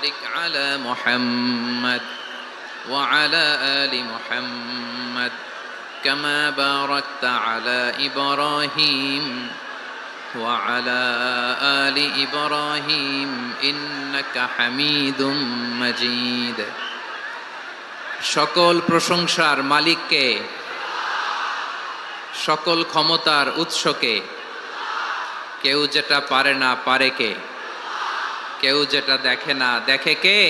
بارك على محمد وعلى آل محمد كما باركت على إبراهيم وعلى آل إبراهيم إنك حميد مجيد সকল প্রশংসার মালিককে, সকল ক্ষমতার উৎসকে। কেউ যেটা পারে না পারে কে, কেউ যেটা দেখে না দেখে কে?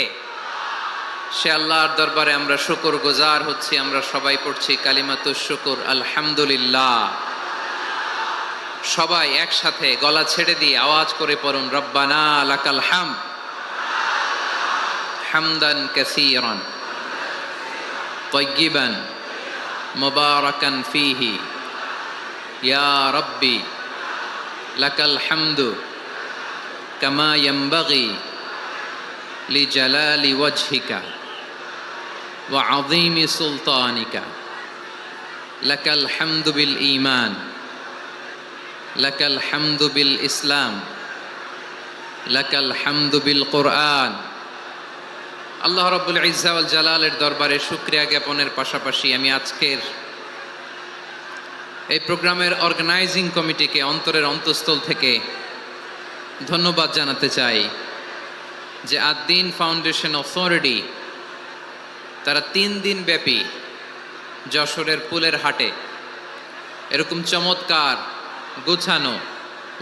সে আল্লাহর দরবারে আমরা শুকর গুজার হচ্ছি। আমরা সবাই পড়ছি কালিমাতুশ শুকর, আলহামদুলিল্লাহ। সবাই একসাথে গলা ছেড়ে দিয়ে আওয়াজ করে পড়ুন, রব্বানা লাকাল হামদ হামদান কাসীরান طيبا مباركا فيه يا ربي لك الحمد كما ينبغي لجلال وجهك وعظيم سلطانك لك الحمد بالإيمان لك الحمد بالإسلام لك الحمد بالقرآن। আল্লাহ রাব্বুল ইজ্জা ওয়াল জালালের দরবারে শুকরিয়া জ্ঞাপনের পাশাপাশি আমি আজকের এই প্রোগ্রামের অর্গানাইজিং কমিটিকে অন্তরের অন্তঃস্থল থেকে ধন্যবাদ জানাতে চাই যে আদ-দ্বীন ফাউন্ডেশন অথরিটি তারা 3 দিন ব্যাপী যশোরের পুলের হাটে এরকম চমৎকার গোছানো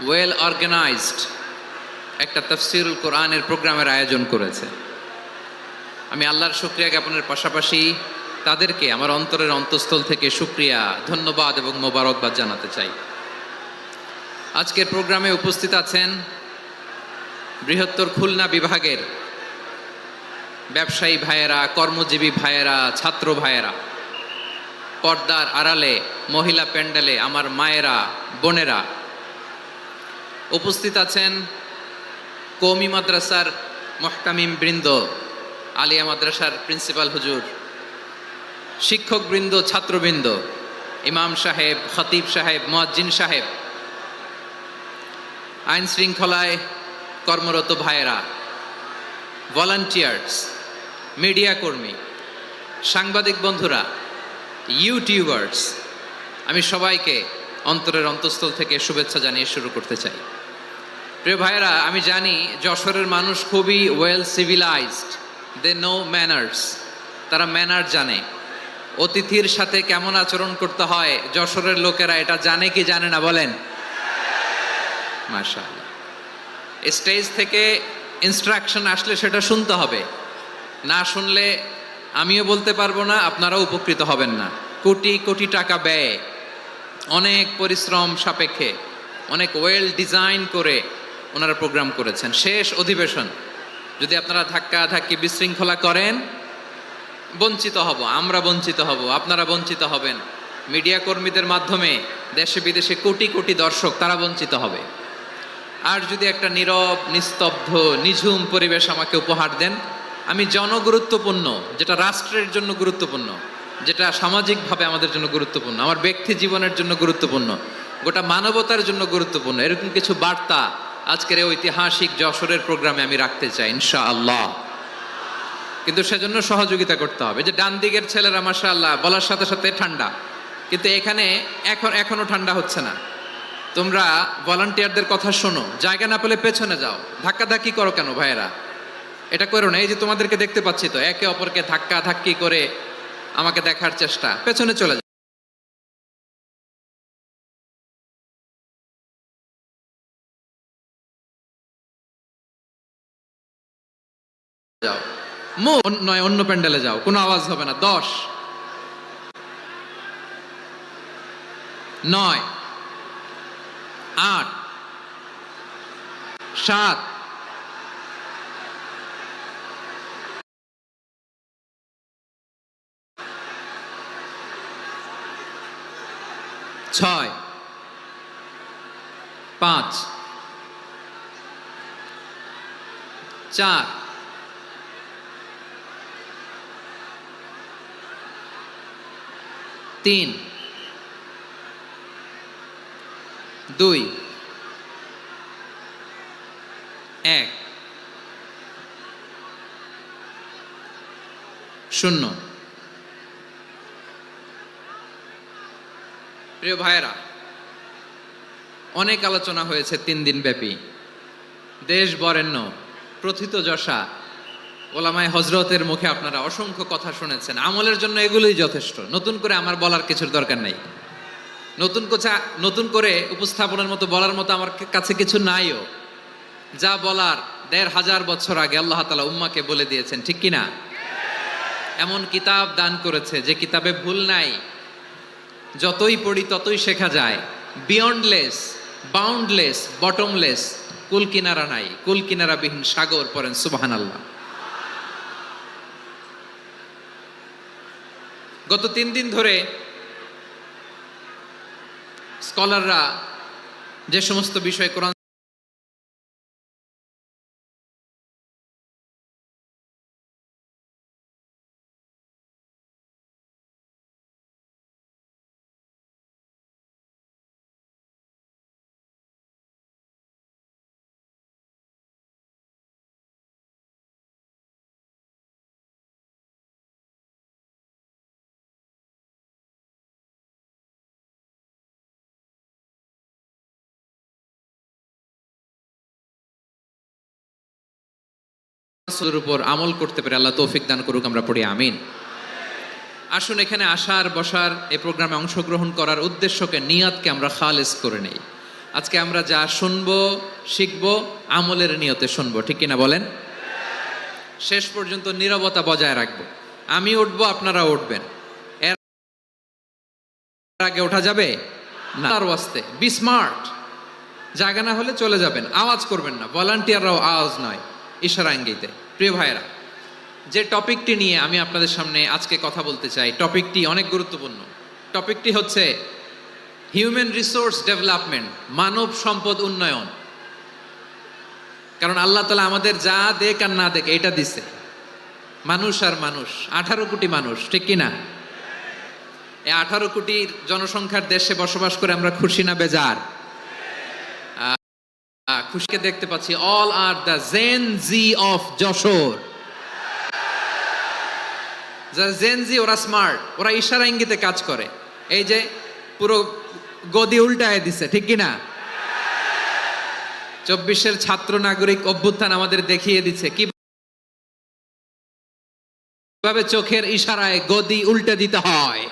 ওয়েল অর্গানাইজড একটা তাফসীরুল কোরআনের প্রোগ্রামের আয়োজন করেছে। আমি আল্লাহর শুকরিয়া জ্ঞাপনের পাশাপাশি তাদেরকে আমার অন্তরের অন্তঃস্থল থেকে শুকরিয়া, ধন্যবাদ এবং মোবারকবাদ জানাতে চাই। আজকের প্রোগ্রামে উপস্থিত আছেন বৃহত্তর খুলনা বিভাগের ব্যবসায়ী ভাইয়েরা, কর্মজীবী ভাইয়েরা, ছাত্র ভাইয়েরা, পর্দার আড়ালে, মহিলা প্যান্ডেলে আমার মায়েরা, বোনেরা। উপস্থিত আছেন কওমি মাদ্রাসার মুহতামিম বৃন্দ, আলিয়া মাদ্রাসার প্রিন্সিপাল হুজুর, শিক্ষকবৃন্দ, ছাত্রবৃন্দ, ইমাম সাহেব, খতিব সাহেব, মুয়াজ্জিন সাহেব, আইন শৃঙ্খলায় কর্মরত ভাইয়েরা, ভলান্টিয়ার্স, মিডিয়া কর্মী, সাংবাদিক বন্ধুরা, ইউটিউবার্স, আমি সবাইকে অন্তরের অন্তঃস্থল থেকে শুভেচ্ছা জানিয়ে শুরু করতে চাই। প্রিয় ভাইয়েরা, আমি জানি যশোরের মানুষ খুবই well civilised, they know manners, তারা ম্যানার জানে। অতিথির সাথে কেমন আচরণ করতে হয় যশোরের লোকেরা এটা জানে কি জানে না বলেন? মাশাআল্লাহ। স্টেজ থেকে ইনস্ট্রাকশন আসলে সেটা শুনতে হবে, না শুনলে আমিও বলতে পারবো না, আপনারাও উপকৃত হবেন না। কোটি কোটি টাকা ব্যয়, অনেক পরিশ্রম সাপেক্ষে, অনেক ওয়েল ডিজাইন করে ওনারা প্রোগ্রাম করেছেন। শেষ অধিবেশন যদি আপনারা ধাক্কা ধাক্কি বিশৃঙ্খলা করেন, বঞ্চিত হব, আমরা বঞ্চিত হব, আপনারা বঞ্চিত হবেন। মিডিয়া কর্মীদের মাধ্যমে দেশে বিদেশে কোটি কোটি দর্শক তারা বঞ্চিত হবে। আর যদি একটা নীরব, নিস্তব্ধ, নিঝুম পরিবেশ আমাকে উপহার দেন, আমি জনগুরুত্বপূর্ণ, যেটা রাষ্ট্রের জন্য গুরুত্বপূর্ণ, যেটা সামাজিকভাবে আমাদের জন্য গুরুত্বপূর্ণ, আমার ব্যক্তি জীবনের জন্য গুরুত্বপূর্ণ, গোটা মানবতার জন্য গুরুত্বপূর্ণ, এরকম কিছু বার্তা আজকের এই ঐতিহাসিক যশোরের প্রোগ্রামে আমি রাখতে চাই ইনশাআল্লাহ। কিন্তু সেজন্য সহযোগিতা করতে হবে। যে ডান দিকের ছেলেরা মাশাআল্লাহ বলার সাথে সাথে ঠান্ডা, কিন্তু এখানে এখনো ঠান্ডা হচ্ছে না। তোমরা ভলান্টিয়ারদের কথা শোনো, জায়গা না পেলে পেছনে যাও। ধাক্কা ধাক্কি করো কেন ভাইয়েরা? এটা করো না। এই যে তোমাদেরকে দেখতে পাচ্ছি তো, একে অপরকে ধাক্কা ধাক্কি করে আমাকে দেখার চেষ্টা, পেছনে চলে যাও। নয়, অন্য প্যান্ডেলে যাও, কোনো আওয়াজ হবে না। 10, 9, 8, 7, 6, 5, 4, 3, 2, 1। শূন্য। প্রিয় ভাইয়েরা, অনেক আলোচনা হয়েছে 3 দিন ব্যাপী। দেশ বরেণ্য প্রথিতযশা ওলামায়ে হযরতের মুখে আপনারা অসংখ্য কথা শুনেছেন। আমলের জন্য এগুলোই যথেষ্ট। নতুন করে আমার বলার কিছুর দরকার নাই। নতুন করে উপস্থাপনের মতো বলার মতো আমার কাছে কিছু নাইও। যা বলার 1500 বছর আগে আল্লাহ তাআলা উম্মাহকে বলে দিয়েছেন, ঠিক কি না? এমন কিতাব দান করেছে যে কিতাবে ভুল নাই। যতই পড়ি ততই শেখা যায়। বিয়ন্ডলেস, বাউন্ডলেস, বটমলেস, কুল কিনারা নাই, কুল কিনারা বিহীন সাগর, পড়েন সুবহানাল্লাহ। গত 3 দিন ধরে স্কলাররা যে সমস্ত বিষয় কোরআন রাসূলের উপর আমল করতে পারে আল্লাহ তৌফিক দান করুক, আমরা পড়ি আমিন। আসুন এখানে আসার বসার এই প্রোগ্রামে অংশগ্রহণ করার উদ্দেশ্যকে, নিয়তকে আমরা খালেস করে নেই। আজকে আমরা যা শুনবো শিখবো আমলের নিয়তে শুনবো, ঠিক কিনা বলেন? শেষ পর্যন্ত নীরবতা বজায় রাখবো। আমি উঠবো, আপনারা উঠবেন। এর আগে ওঠা যাবে না। তার ওয়াস্তে বি স্মার্ট। জায়গা না হলে চলে যাবেন, আওয়াজ করবেন না। ভলান্টিয়াররাও আওয়াজ নয়, ইশারা ইঙ্গিতে। প্রিয় ভাইয়েরা, যে টপিকটি নিয়ে আমি আপনাদের সামনে আজকে কথা বলতে চাই, টপিকটি অনেক গুরুত্বপূর্ণ। টপিকটি হচ্ছে হিউম্যান রিসোর্স ডেভেলপমেন্ট, মানব সম্পদ উন্নয়ন। কারণ আল্লাহ তাআলা আমাদের যা দেখ আর না দেখ এটা দিছে। মানুষ আর মানুষ, 18 কোটি মানুষ, ঠিক কিনা? এই 18 কোটির জনসংখ্যার দেশে বসবাস করে আমরা খুশি না বেজার? খুশিকে দেখতে পাচ্ছি। All are the Gen Z of Jessore. যারা জেন জি, ওরা স্মার্ট, ওরা ইশারা ইঙ্গিতে কাজ করে। এই যে পুরো গদি উল্টায় দিছে, ঠিক কিনা? 24-এর ছাত্র নাগরিক অভ্যুত্থান আমাদের দেখিয়ে দিচ্ছে কিভাবে চোখের ইশারায় গদি উল্টে দিতে হয়।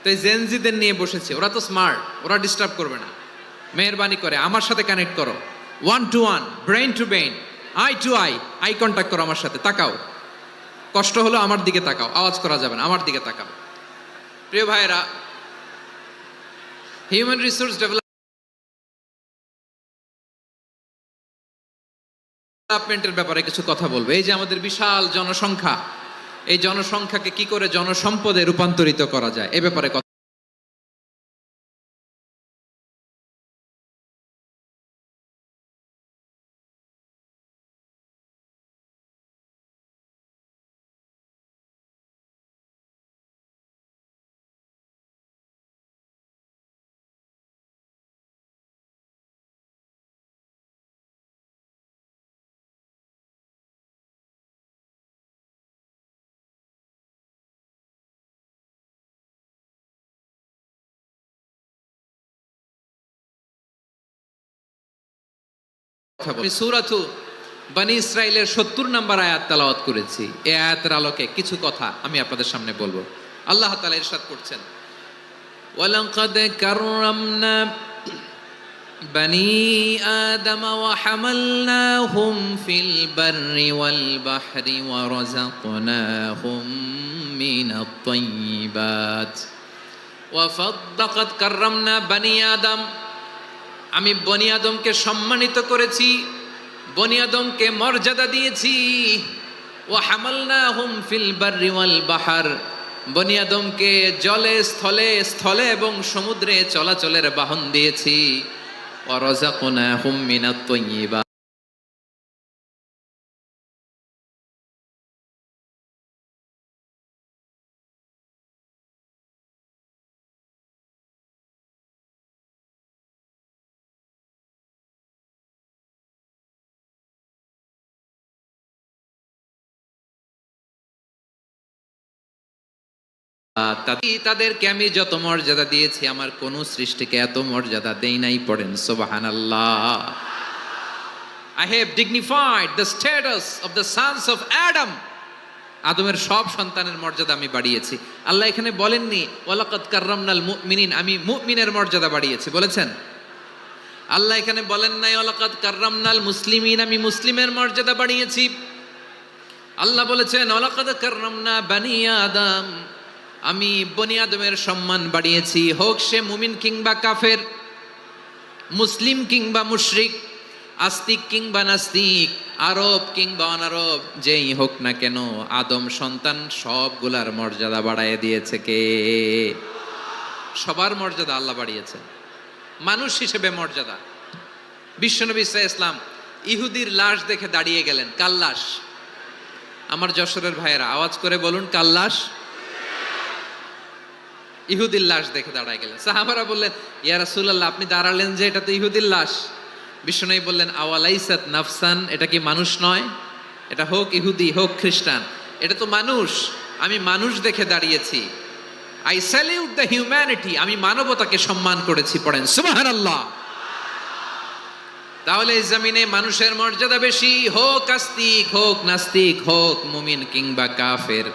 তো এই জেনজিদের নিয়ে বসেছে। ওরা তো স্মার্ট, ওরা ডিস্টার্ব করবে না। মেহেরবানি করে আমার সাথে কানেক্ট করো, 1 to 1, brain to brain, eye to eye contact করো আমার সাথে। তাকাও, কষ্ট হলো আমার দিকে তাকাও, আওয়াজ করা যাবে না, আমার দিকে তাকাও। প্রিয় ভাইয়েরা, হিউম্যান রিসোর্স ডেভেলপমেন্টের ব্যাপারে কিছু কথা বলবো। এই যে আমাদের বিশাল জনসংখ্যা, এই জনসংখ্যাকে কি করে জনসম্পদে রূপান্তরিত করা যায় এ ব্যাপারে কথা বলি। সূরাতু বনী ইসরাইলের 70 নম্বর আয়াত তেলাওয়াত করেছি। এই আয়াতের আলোকে কিছু কথা আমি আপনাদের সামনে বলবো। আল্লাহ তাআলা ইরশাদ করছেন, ওয়ালাকাদ কাররামনা বনী আদম ওয়া হামালনাহুম ফিল বাররি ওয়াল বাহরি ওয়া রাযাকনাহুম মিনাত তাইয়্যিবাত ওয়া ফাদ্দাকাদ কাররামনা বনী আদম। আমি বনি আদমকে সম্মানিত করেছি, বনি আদমকে মর্যাদা দিয়েছি। ওয়া হামালনাহুম ফিল বাররি ওয়াল বাহর, বনি আদমকে জলে স্থলে, স্থলে এবং সমুদ্রে চলাচলের বাহন দিয়েছি। ওয়া রাযাকনাহুম মিনাত তাইয়্যিবাত, তাদেরকে আমি যত মর্যাদা দিয়েছি আমার কোন সৃষ্টিকে এত মর্যাদা দেই নাই, পড়েন সুবহানাল্লাহ। I have dignified the status of the sons of Adam. আদমের সব সন্তানের মর্যাদা আমি বাড়িয়েছি। আল্লাহ এখানে বলেননি ওয়ালাকাদ কাররামনাল মুমিনিন, আমি মুমিনের মর্যাদা বাড়িয়েছি, বলেছেন? আল্লাহ এখানে বলেন নাই ওয়ালাকাদ কাররামনাল মুসলিমিন, আমি মুসলিমের মর্যাদা বাড়িয়েছি। আল্লাহ বলেছেন ওয়ালাকাদ কাররামনা বানি আদম, আমি বনি আদমের সম্মান বাড়িয়েছি, হোক সে মুমিন কিংবা কাফের, মুসলিম কিংবা মুশরিক, আস্তিক কিংবা নাস্তিক, আরব কিংবা অনারব, যেই হোক না কেন আদম সন্তান সবগুলার মর্যাদা বাড়ায় দিয়েছে কে? সবার মর্যাদা আল্লাহ বাড়িয়েছে। মানুষ হিসেবে মর্যাদা। বিশ্বনবী ইসলাম ইহুদির লাশ দেখে দাঁড়িয়ে গেলেন। কার লাশ? আমার যশোরের ভাইয়েরা আওয়াজ করে বলুন, কার লাশ? ইহুদির লাশ দেখে দাঁড়ায় গেলেন। সাহাবারা বললেন ইয়া রাসূলুল্লাহ, আপনি দাঁড়ালেন যে, এটা তো ইহুদির লাশ। বিশ্বনবী বললেন আওয়ালাইসাত নাফসান, এটা কি মানুষ নয়? এটা হোক ইহুদি হোক খ্রিস্টান, এটা তো মানুষ। আমি মানুষ দেখে দাঁড়িয়েছি। আই স্যালিউট দ্য হিউম্যানিটি, আমি মানবতাকে সম্মান করেছি, পড়েন সুবহানাল্লাহ। তাহলে এই জমিনে মানুষের মর্যাদা বেশি, হোক আস্তিক হোক নাস্তিক, হোক মুমিন কিংবা কাফের।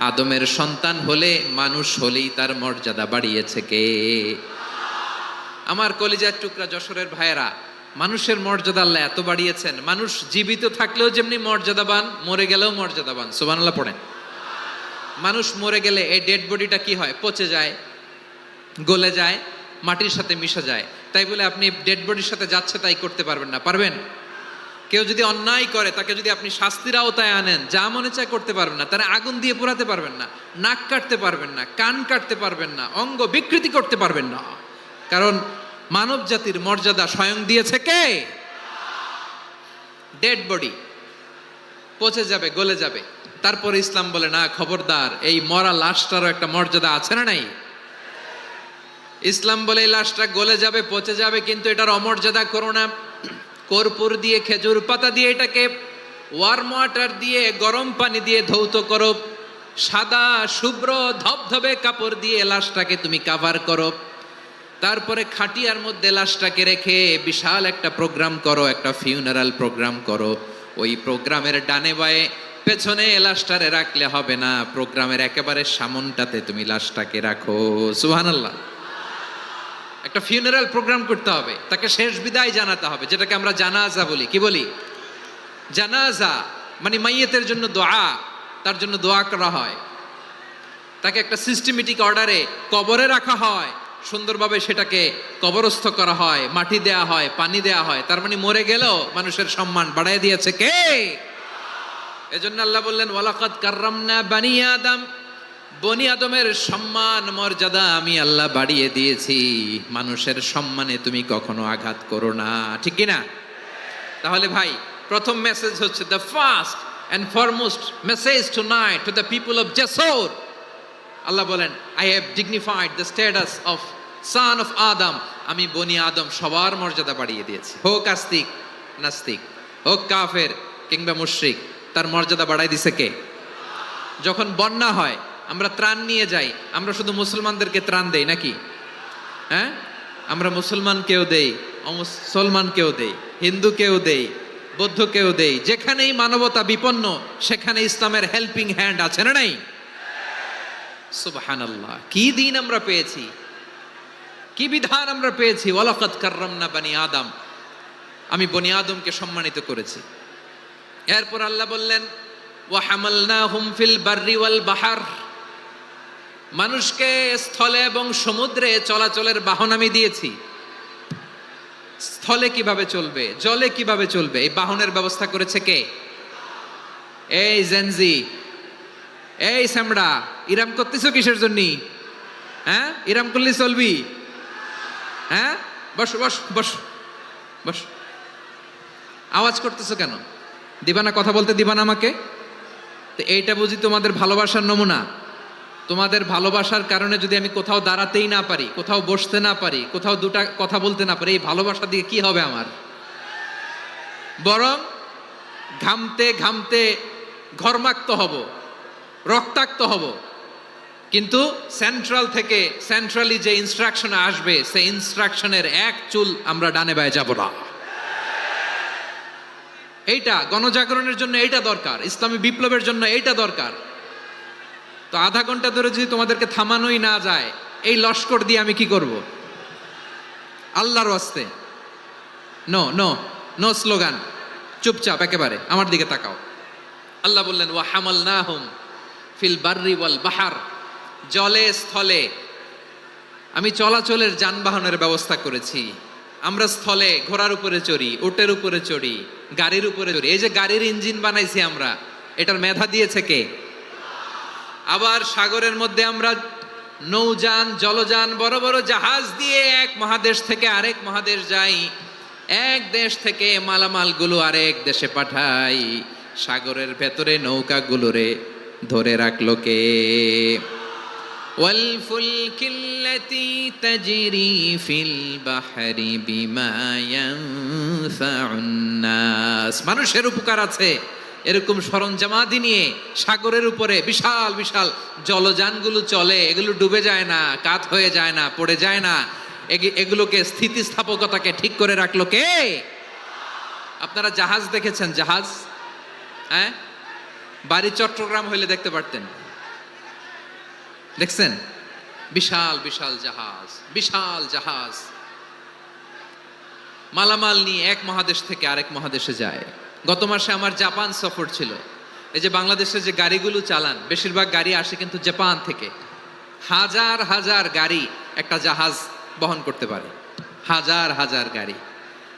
আদমের সন্তান হলে, মানুষ হলেই তার মর্যাদা বাড়িয়েছে কে? আমার কলিজার টুকরা যশোরের ভাইয়েরা, মানুষের মর্যাদা আল্লাহ এত বাড়িয়েছেন, মানুষ জীবিত থাকলেও যেমনি মর্যাদাবান, মরে গেলেও মর্যাদাবান। সুবহানাল্লাহ পড়েন। মানুষ মরে গেলে এই ডেড বডিটা কি হয়? পচে যায়, গলে যায়, মাটির সাথে মিশে যায়। তাই বলে আপনি ডেড বডির সাথে যাচ্ছে তাই করতে পারবেন না, পারবেন? কেউ যদি অন্যায় করে তাকে যদি আপনি শাস্তির আওতায় আনেন, যা মনে চায় করতে পারবেন না। তারা আগুন দিয়ে পোড়াতে পারবেন না, নাক কাটতে পারবেন না, কান কাটতে পারবেন না, অঙ্গ বিকৃতি করতে পারবেন না। কারণ মানব জাতির মর্যাদা স্বয়ং দিয়েছে কে? ডেড বডি পচে যাবে, গলে যাবে। তারপর ইসলাম বলে না, খবরদার, এই মরা লাশটারও একটা মর্যাদা আছে না নাই? ইসলাম বলে এই লাশটা গলে যাবে, পচে যাবে, কিন্তু এটার অমর্যাদা করো না। কর্পূর দিয়ে, খেজুর পাতা দিয়ে, এটাকে ওয়ার্ম ওয়াটার দিয়ে, গরম পানি দিয়ে ধৌত করো। সাদা শুভ্র ধবধবে কাপড় দিয়ে লাশটাকে তুমি কাভার করো। তারপরে খাটিয়ার মধ্যে লাশটাকে রেখে বিশাল একটা প্রোগ্রাম করো, একটা ফিউনারাল প্রোগ্রাম করো। ওই প্রোগ্রামের ডানে বায়ে পেছনে লাশটারে রাখলে হবে না, প্রোগ্রামের একেবারে সামনটাতে তুমি লাশটাকে রাখো। সুবহানাল্লাহ। একটা ফিউনারাল প্রোগ্রাম করতে হবে, তাকে শেষ বিদায় জানাতে হবে, যেটাকে আমরা জানাজা বলি। কি বলি? জানাজা মানে মাইয়েতের জন্য দোয়া, তার জন্য দোয়া করা হয়। তাকে একটা সিস্টেমেটিক অর্ডারে কবরে রাখা হয়, সুন্দরভাবে সেটাকে কবরস্থ করা হয়, মাটি দেয়া হয়, পানি দেয়া হয়। তার মানে মরে গেলেও মানুষের সম্মান বাড়ায় দিয়েছে কে? এজন্য আল্লাহ বললেন ওয়ালাকাদ কাররামনা বানি আদম, বনি আদমের সম্মান মর্যাদা আমি আল্লাহ বাড়িয়ে দিয়েছি। মানুষের সম্মানে তুমি কখনো আঘাত করো না, ঠিক কি না? তাহলে ভাই, প্রথম মেসেজ হচ্ছে the first and foremost message tonight to the people of Jessore. আল্লাহ বলেন I have dignified the status of son of Adam, আমি বনি আদম সবার মর্যাদা বাড়িয়ে দিয়েছি। হোক আস্তিক নাস্তিক, হোক কাফের কিংবা মুশরিক, তার মর্যাদা বাড়াই দিছে কে? যখন বন্যা হয় আমরা ত্রাণ নিয়ে যাই, আমরা শুধু মুসলমানদেরকে ত্রাণ দেই নাকি? হ্যাঁ, আমরা মুসলমানকেও দেই, অমুসলমানকেও দেই, হিন্দুকেও দেই, বৌদ্ধকেও দেই। যেখানেই মানবতা বিপন্ন সেখানে ইসলামের হেল্পিং হ্যান্ড আছে না নাই? সুবহানাল্লাহ। কি দিন আমরা পেয়েছি, কি বিধান আমরা পেয়েছি। ওয়ালাকাদ কাররামনা বানি আদম, আমি বনি আদমকে সম্মানিত করেছি। এরপর আল্লাহ বললেন ওয়া হামালনাহুম ফিল বাররি ওয়াল বাহর, মানুষকে স্থলে এবং সমুদ্রে চলাচলের বাহন আমি দিয়েছি। স্থলে কিভাবে চলবে, জলে কিভাবে চলবে, এই বাহনের ব্যবস্থা করেছে কে? এই জেনজি, এই সামড়া, ইরাম করতেছো কিসের জন্য? হ্যাঁ, ইরাম করলে চলবি? হ্যাঁ, বস বস বস বস। আওয়াজ করতেছো কেন? দিবা না, কথা বলতে দিবা না আমাকে? তো এইটা বুঝি তোমাদের ভালোবাসার নমুনা। তোমাদের ভালোবাসার কারণে যদি আমি কোথাও দাঁড়াতেই না পারি, কোথাও বসতে না পারি, কোথাও দুটা কথা বলতে না পারি, এই ভালোবাসা দিয়ে কি হবে আমার? বরং ঘামতে ঘামতে ঘর্মাক্ত হব, রক্তাক্ত হব। কিন্তু সেন্ট্রালি যে ইনস্ট্রাকশন আসবে সেই ইনস্ট্রাকশনের এক চুল আমরা ডানে বায়ে যাব না। এইটা গণজাগরণের জন্য এইটা দরকার, ইসলামী বিপ্লবের জন্য এইটা দরকার। তো আধা ঘন্টা ধরে যদি তোমাদেরকে থামানোই না যায়, এই লস্কর দিয়ে আমি কি করব? আল্লাহর ওয়াস্তে নো নো নো স্লোগান, চুপচাপ একেবারে আমার দিকে তাকাও। আল্লাহ বললেন ওয়া হামালনাহুম ফিল বাররি ওয়াল বাহার, জলে স্থলে আমি চলাচলের যানবাহনের ব্যবস্থা করেছি। আমরা স্থলে ঘোড়ার উপরে চড়ি, উটের উপরে চড়ি, গাড়ির উপরে চড়ি। এই যে গাড়ির ইঞ্জিন বানাইছি আমরা, এটার মেধা দিয়েছে কে? আবার সাগরের মধ্যে আমরা নৌযান, জলযান, বড় বড় জাহাজ দিয়ে এক মহাদেশ থেকে আরেক মহাদেশ যাই, এক দেশ থেকে মালামালগুলো আরেক দেশে পাঠাই। সাগরের ভেতরে নৌকাগুলোরে ধরে রাখলো কে? والفلك التي تجري في البحر بما ينفع الناس, মানুষের উপকার আছে এরকম সরঞ্জামাদি নিয়ে সাগরের উপরে বিশাল বিশাল জলযানগুলো চলে। এগুলো ডুবে যায় না, কাত হয়ে যায় না, পড়ে যায় না। এগুলোকে স্থিতিস্থাপকতাকে ঠিক করে রাখলো কে? আপনারা জাহাজ দেখেছেন? জাহাজ, হ্যাঁ, বাড়ি চট্টগ্রাম হইলে দেখতে পারতেন। দেখছেন? বিশাল বিশাল জাহাজ, বিশাল জাহাজ মালামাল নিয়ে এক মহাদেশ থেকে আরেক মহাদেশে যায়। গত মাসে আমার জাপান সফর ছিল। এই যে বাংলাদেশে যে গাড়িগুলো চালান, বেশিরভাগ গাড়ি আসে কিন্তু জাপান থেকে। হাজার হাজার গাড়ি একটা জাহাজ বহন করতে পারে, হাজার হাজার গাড়ি।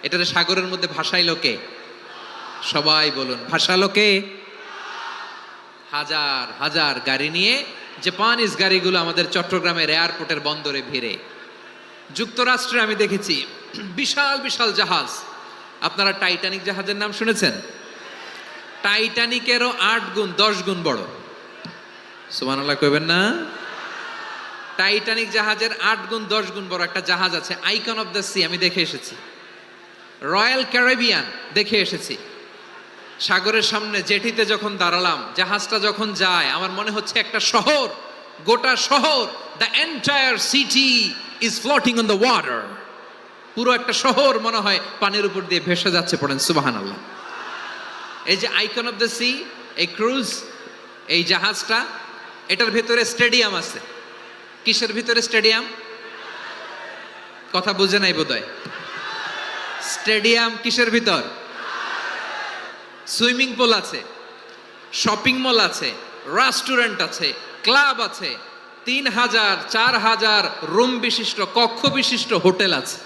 এটারে সাগরের মধ্যে ভাসাইলো কে? সবাই বলুন, ভাসালো কে? হাজার হাজার গাড়ি নিয়ে জাপানিজ গাড়িগুলো আমাদের চট্টগ্রামের এয়ারপোর্টের বন্দরে ভিড়ে। যুক্তরাষ্ট্রে আমি দেখেছি বিশাল বিশাল জাহাজ। আপনারা টাইটানিক জাহাজের নাম শুনেছেন? টাইটানিকেরও 8 গুণ 10 গুণ বড়। সুবহানাল্লাহ কইবেন না? টাইটানিক জাহাজের 8 গুণ 10 গুণ বড় একটা জাহাজ আছে, আইকন অফ দ্য সি। আমি দেখে এসেছি। রয়্যাল ক্যারিবিয়ান দেখে এসেছি। সাগরের সামনে জেটিতে যখন দাঁড়ালাম, জাহাজটা যখন যায়, আমার মনে হচ্ছে একটা শহর, গোটা শহর, the entire city is floating on the water. পুরো একটা শহর মনে হয় পানির উপর দিয়ে ভেসে যাচ্ছে। পড়েন সুবহানাল্লাহ। এই যে আইকন অফ দ্য সি, এই ক্রুজ, এই জাহাজটা, এটার ভিতরে স্টেডিয়াম আছে। কিসের ভিতরে স্টেডিয়াম? কথা বুঝে নাই বোধহয়। স্টেডিয়াম কিসের ভিতর? সুইমিং পুল আছে, শপিং মল আছে, রেস্টুরেন্ট আছে, ক্লাব আছে, 3000 4000 রুম বিশিষ্ট, কক্ষ বিশিষ্ট হোটেল আছে।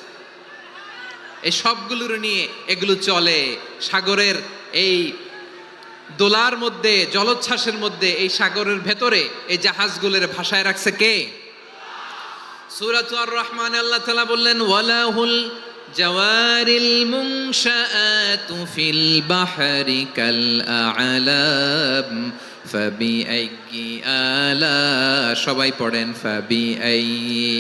এই সবগুলোর নিয়ে এগুলো চলে সাগরের এই দোলার মধ্যে, জলোচ্ছ্বাসের মধ্যে। এই সাগরের ভেতরে এই জাহাজগুলোর ভাষায় রাখছে কে? সূরাতুর আর রহমানে আল্লাহ তাআলা বললেন ওয়ালাহুল জাওয়ারিল মুনশাআতু ফিল বাহরি কাল আ'লাম ফাবিআইয়ি আলা, সবাই পড়েন ফাবিআইয়ি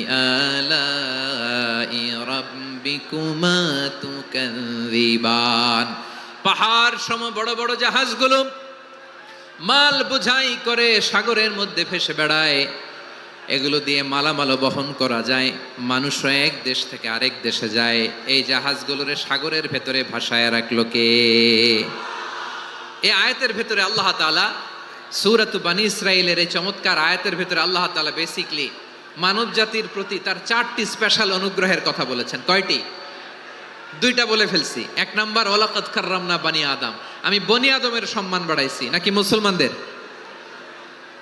আলাই রাব্বিকুমা তুকাযিবান। পাহাড় সম বড় বড় জাহাজগুলো মাল বোঝাই করে সাগরের মধ্যে ভেসে বেড়ায়। এগুলো দিয়ে মালামাল বহন করা যায়, মানুষরা এক দেশ থেকে আরেক দেশে যায়। এই জাহাজগুলোরে সাগরের ভেতরে ভাসায় রাখলো কে? এই আয়াতের ভেতরে আল্লাহ তাআলা সূরাতু বানী ইসরাঈলের এই চমৎকার আয়াতের ভেতরে আল্লাহ তাআলা বেসিক্যালি মানব জাতির প্রতি তার 4টি স্পেশাল অনুগ্রহের কথা বলেছেন। কয়টি? 2টা বলে ফেলছি। 1 নাম্বার ওয়ালাকাদ কাররামনা বানি আদম, আমি বনি আদমের সম্মান বাড়াইছি। নাকি মুসলমানদের?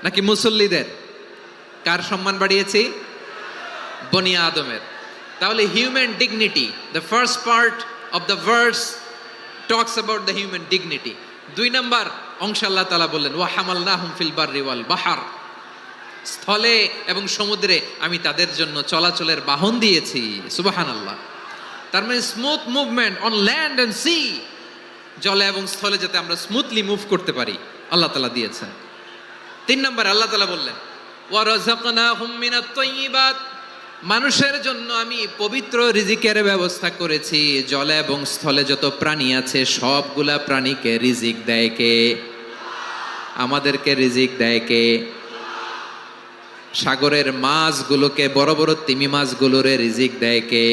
নাকি মুসল্লিদের? কার সম্মান বাড়িয়েছি? বনি আদমের। তাহলে human dignity, the first part of the verse talks about the human dignity. 2 number অংশে আল্লাহ তাআলা বললেন ওয়া হামালনাহুম ফিল বাররি ওয়াল বাহার, স্থলে এবং সমুদ্রে আমি তাদের জন্য চলাচলের বাহন দিয়েছি। সুবহানাল্লাহ। তার মানে smooth movement on land and sea, জলে এবং স্থলে যাতে আমরা স্মুথলি মুভ করতে পারি আল্লাহ তাআলা দিয়েছেন। 3 নম্বরে আল্লাহ তাআলা বললেন ওয়া রাযাকনাহুম মিনাত তাইয়্যিবাত, মানুষের জন্য আমি পবিত্র রিজিকের ব্যবস্থা করেছি। জলে এবং স্থলে যত প্রাণী আছে সবগুলা প্রাণীকে রিজিক দেয় কে? আমাদেরকে রিজিক দেয় কে? সাগরের মাছগুলোকে, বড় বড় তিমি মাছগুলোরে রিজিক দেয় কে?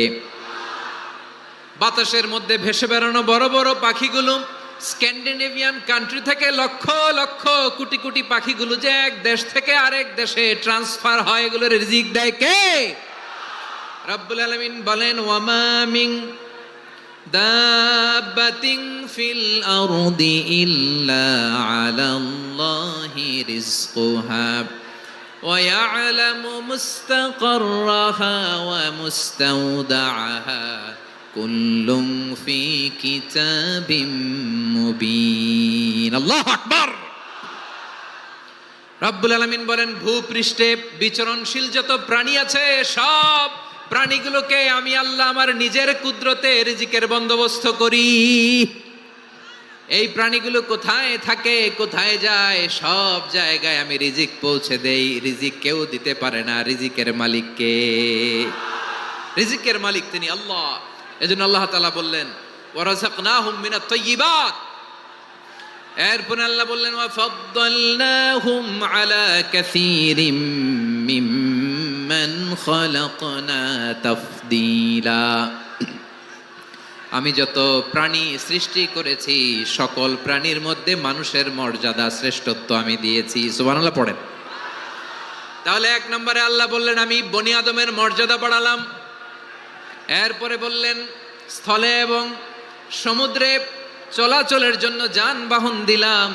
বাতাসের মধ্যে ভেসে বেড়ানো বড় বড় পাখিগুলো, স্ক্যান্ডিনেভিয়ান কান্ট্রি থেকে লক্ষ লক্ষ কোটি কোটি পাখিগুলো যে এক দেশ থেকে আরেক দেশে ট্রান্সফার হয়, এগুলোর রিজিক দেয় কে? রব্বুল আলামিন বলেন, ওয়ামা মিন দাব্বাতিন ফিল আরদি ইল্লা আলাল্লাহি রিজকুহা ওয়া ইয়ালামু মুস্তাকাররাহা ওয়া মুস্তাওদাআহা কুল্লুম ফি কিতাবিম মুবিন। আল্লাহু আকবার। রব্বুল আলামিন বলেন, ভূপৃষ্ঠে বিচরণশীল যত প্রাণী আছে সব প্রাণীগুলোকে আমি আল্লাহ আমার নিজের কুদরতে রিজিকের বন্দোবস্ত করি। এই প্রাণীগুলো কোথায় থাকে, কোথায় যায়, সব জায়গায় আমি রিজিক পৌঁছে দেই। রিজিক কেউ দিতে পারে না, রিজিকের মালিক কে? রিজিকের মালিক তিনি আল্লাহ। এজন্য আল্লাহ তাআলা বললেন, ওয়ারাযাকনাহুম মিনাত তাইয়্যিবাত। এরপর আল্লাহ বললেন, ওয়া ফাদ্দালনাহুম আলা কাসীরিম মিম্মান খালাকনা তাফদীলা। আমি যত প্রাণী সৃষ্টি করেছি সকল প্রাণীর মধ্যে মানুষের মর্যাদা, শ্রেষ্ঠত্ব আমি দিয়েছি। সুবহানাল্লাহ পড়েন। তাহলে এক নম্বরে আল্লাহ বললেন, আমি বনি আদমের মর্যাদা বাড়ালাম। এরপরে বললেন, স্থলে এবং সমুদ্রে চলাচলের জন্য যানবাহন দিলাম।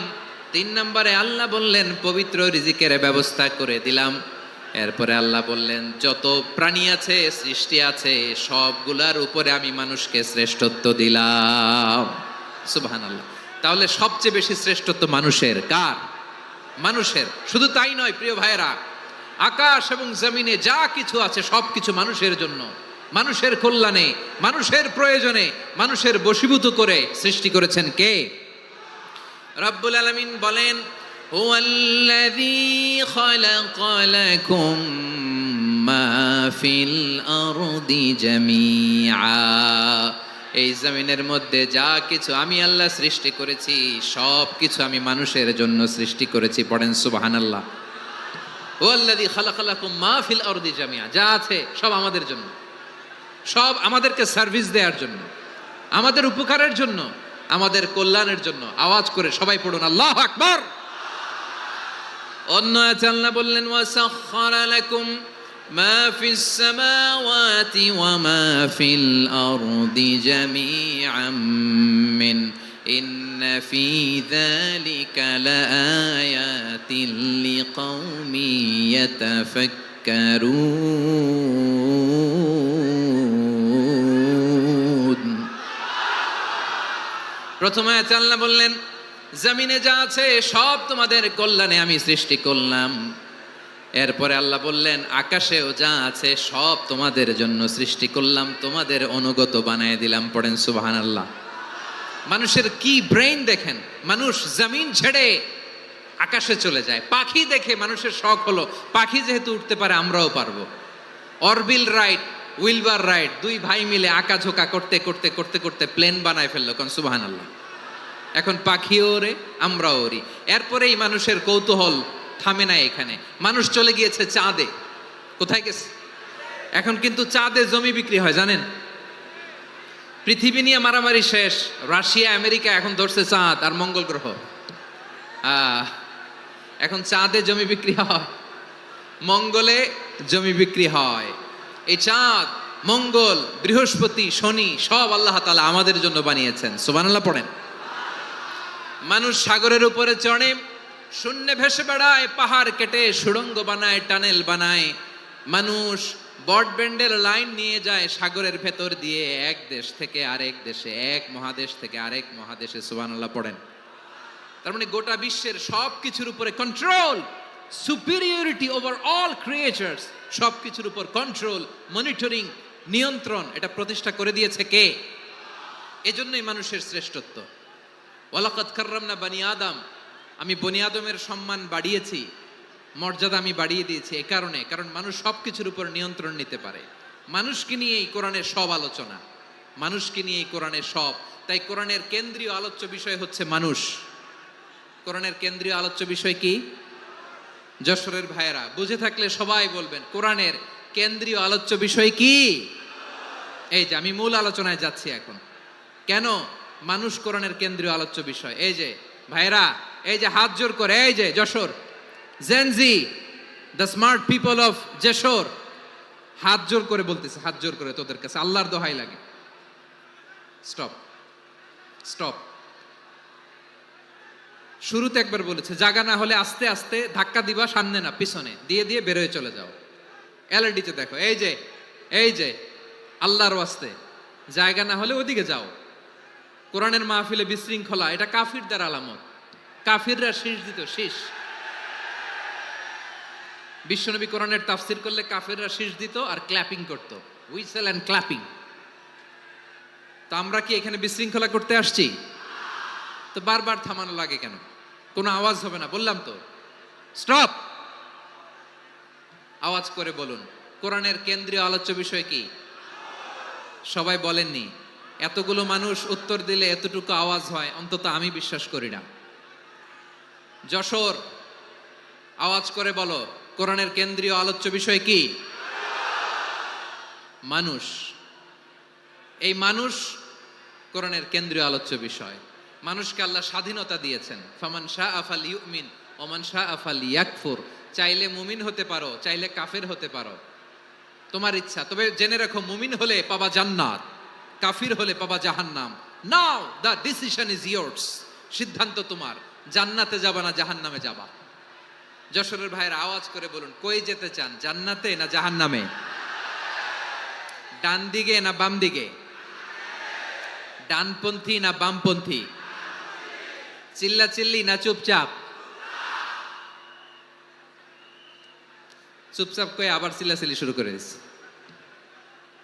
3 নম্বরে আল্লাহ বললেন, পবিত্র রিজিকের ব্যবস্থা করে দিলাম। এরপরে আল্লাহ বললেন, যত প্রাণী আছে, সৃষ্টি আছে, সবগুলার উপরে আমি মানুষকে শ্রেষ্ঠত্ব দিলাম। সুবহানাল্লাহ। তাহলে সবচেয়ে বেশি শ্রেষ্ঠত্ব মানুষের। কার? মানুষের। শুধু তাই নয় প্রিয় ভাইরা, আকাশ এবং জমিনে যা কিছু আছে সবকিছু মানুষের জন্য, মানুষের কল্যাণে, মানুষের প্রয়োজনে, মানুষের বশীভূত করে সৃষ্টি করেছেন কে? রব্বুল আলামিন বলেন, হুয়াল্লাযী খালাকা লাকুম মা ফিল আরদি জামিআ। এই জমিনের মধ্যে যা কিছু আমি আল্লাহ সৃষ্টি করেছি সব কিছু আমি মানুষের জন্য সৃষ্টি করেছি। পড়েন সুবহানাল্লাহ। হুয়াল্লাযী খালাকা লাকুম মা ফিল আরদি জামিআ। যা আছে সব আমাদের জন্য, সব আমাদেরকে সার্ভিস দেওয়ার জন্য, আমাদের উপকারের জন্য, আমাদের কল্যাণের জন্য। আওয়াজ করে সবাই পড়ুন আল্লাহু আকবার। অন্য আয়াতে আল্লাহ বললেন, ওয়াসাখখারা লাকুম মা ফিস সামাওয়াতি ওয়া মা ফিল আরদি জামিআম মিন ইন্না ফি যালিকা লাআয়াতিন লিকাউমি ইয়াতাফাক্কারুন। প্রথমে আয়াতে আল্লাহ বললেন, জমিনে যা আছে সব তোমাদের কল্যাণে আমি সৃষ্টি করলাম। এরপরে আল্লাহ বললেন, আকাশেও যা আছে সব তোমাদের জন্য সৃষ্টি করলাম, তোমাদের অনুগত বানায় দিলাম। পড়েন সুবহানাল্লাহ। মানুষের কি ব্রেইন দেখেন! মানুষ জমিন ছেড়ে আকাশে চলে যায়। পাখি দেখে মানুষের শখ হলো, পাখি যেহেতু উঠতে পারে আমরাও পারবো। অরবিল রাইট, উইলবার রাইট, 2 ভাই মিলে আঁকাঝোঁকা করতে করতে করতে করতে প্লেন বানায় ফেললো। কোন সুবহানাল্লাহ। এখন পাখিও ওরে, আমরাও ওরি। এরপরেই মানুষের কৌতূহল থামে না এখানে। মানুষ চলে গিয়েছে চাঁদে। কোথায় গেছে? এখন কিন্তু চাঁদে জমি বিক্রি হয় জানেন? পৃথিবী নিয়ে মারামারি শেষ। রাশিয়া আমেরিকা এখন ধরছে চাঁদ আর মঙ্গল গ্রহ। এখন চাঁদে জমি বিক্রি হয়, মঙ্গলে জমি বিক্রি হয়। এই চাঁদ, মঙ্গল, বৃহস্পতি, শনি সব আল্লাহ তাআলা আমাদের জন্য বানিয়েছেন। সুবহানাল্লাহ পড়েন। মানুষ সাগরের উপরে চড়ে, শূন্যে ভেসে বেড়ায়, পাহাড় কেটে সুড়ঙ্গ বানায়, টানেল বানায়। মানুষ ব্রডব্যান্ডের লাইন নিয়ে যায় সাগরের ভেতর দিয়ে, এক দেশ থেকে আরেক দেশে, এক মহাদেশ থেকে আরেক মহাদেশে। সুবহানাল্লাহ পড়েন। তার মানে গোটা বিশ্বের সব কিছুর উপরে control, superiority over all creatures, সব কিছুর উপর কন্ট্রোল, মনিটরিং, নিয়ন্ত্রণ, এটা প্রতিষ্ঠা করে দিয়েছে কে? এজন্যই মানুষের শ্রেষ্ঠত্ব। ওয়ালাকাদ কাররামনা বানি আদম। আমি বনি আদমের সম্মান বাড়িয়েছি, মর্যাদা আমি বাড়িয়ে দিয়েছি এ কারণে, কারণ মানুষ সব কিছুর উপর নিয়ন্ত্রণ নিতে পারে। মানুষকে নিয়ে এই কোরআনের সব আলোচনা, মানুষকে নিয়ে এই কোরআনের সব। তাই কোরআনের কেন্দ্রীয় আলোচ্য বিষয় হচ্ছে মানুষ। কোরআনের কেন্দ্রীয় আলোচ্য বিষয় কি? যশোরের ভাইয়েরা বুঝে থাকলে সবাই বলবেন কোরআনের কেন্দ্রীয় আলোচ্য বিষয় কি? এই যে আমি মূল আলোচনায় যাচ্ছি এখন। কেন মানুষ কোরআনের কেন্দ্রীয় আলোচ্য বিষয়? এই যে ভাইয়েরা, এই যে হাত জোর করে, এই যে Jessore Gen Z, the smart people of Jessore, হাত জোর করে বলতেছে, হাত জোর করে তোদের কাছে আল্লাহর দোহাই লাগে, স্টপ স্টপ। শুরুতে একবার বলেছে জাগা না হলে আস্তে আস্তে ধাক্কা দিবা, সামনে না পিছনে দিয়ে দিয়ে বেরোয় চলে যাও। এলইডিতে দেখো, এই যে আল্লাহর ওয়াস্তে জায়গা না হলে ওদিকে যাও। কোরআনের মাহফিলে বিশৃঙ্খলা, এটা কাফিরদের আলামত। কাফিররা শীষ দিত, শীষ। বিশ্বনবী কোরআনের তাফসির করলে কাফিররা শীষ দিত আর ক্ল্যাপিং করত, হুইসেল এন্ড ক্ল্যাপিং। তো আমরা কি এখানে বিশৃঙ্খলা করতে আসছি? তো বারবার থামানো লাগে কেন? কোনো আওয়াজ হবে না, বললাম তো স্টপ। আওয়াজ করে বলুন কোরআনের কেন্দ্রীয় আলোচ্য বিষয় কি? সবাই বলেননি। এতগুলো মানুষ উত্তর দিলে এতটুকু আওয়াজ হয়, অন্তত আমি বিশ্বাস করি না। যশোর, আওয়াজ করে বলো কোরআনের কেন্দ্রীয় আলোচ্য বিষয় কি? মানুষ। এই মানুষ কোরআনের কেন্দ্রীয় আলোচ্য বিষয়। মানুষকে আল্লাহ স্বাধীনতা দিয়েছেন। ফামান শাআ ফালইউমিন ওয়া মান শাআ ফালইয়াকফুর। চাইলে মুমিন হতে পারো, চাইলে কাফের হতে পারো, তোমার ইচ্ছা। তবে জেনে রাখো, মুমিন হলে পাবা জান্নাত, কাফির হলে পাবা জাহান্নাম। নাও দ্য ডিসিশন ইজ ইয়ার্স। সিদ্ধান্ত তোমার, জান্নাতে যাবা না জাহান্নামে যাবা। যশোরের ভাইয়ের আওয়াজ করে বলুন কই যেতে চান, জান্নাতে না জাহান্নামে? ডান দিকে না বাম দিকে? ডানপন্থী না বামপন্থী? চিল্লাচিল্লি না চুপচাপ? চুপচাপ কয়ে আবার চিল্লাচিল্লি শুরু করে দিচ্ছে।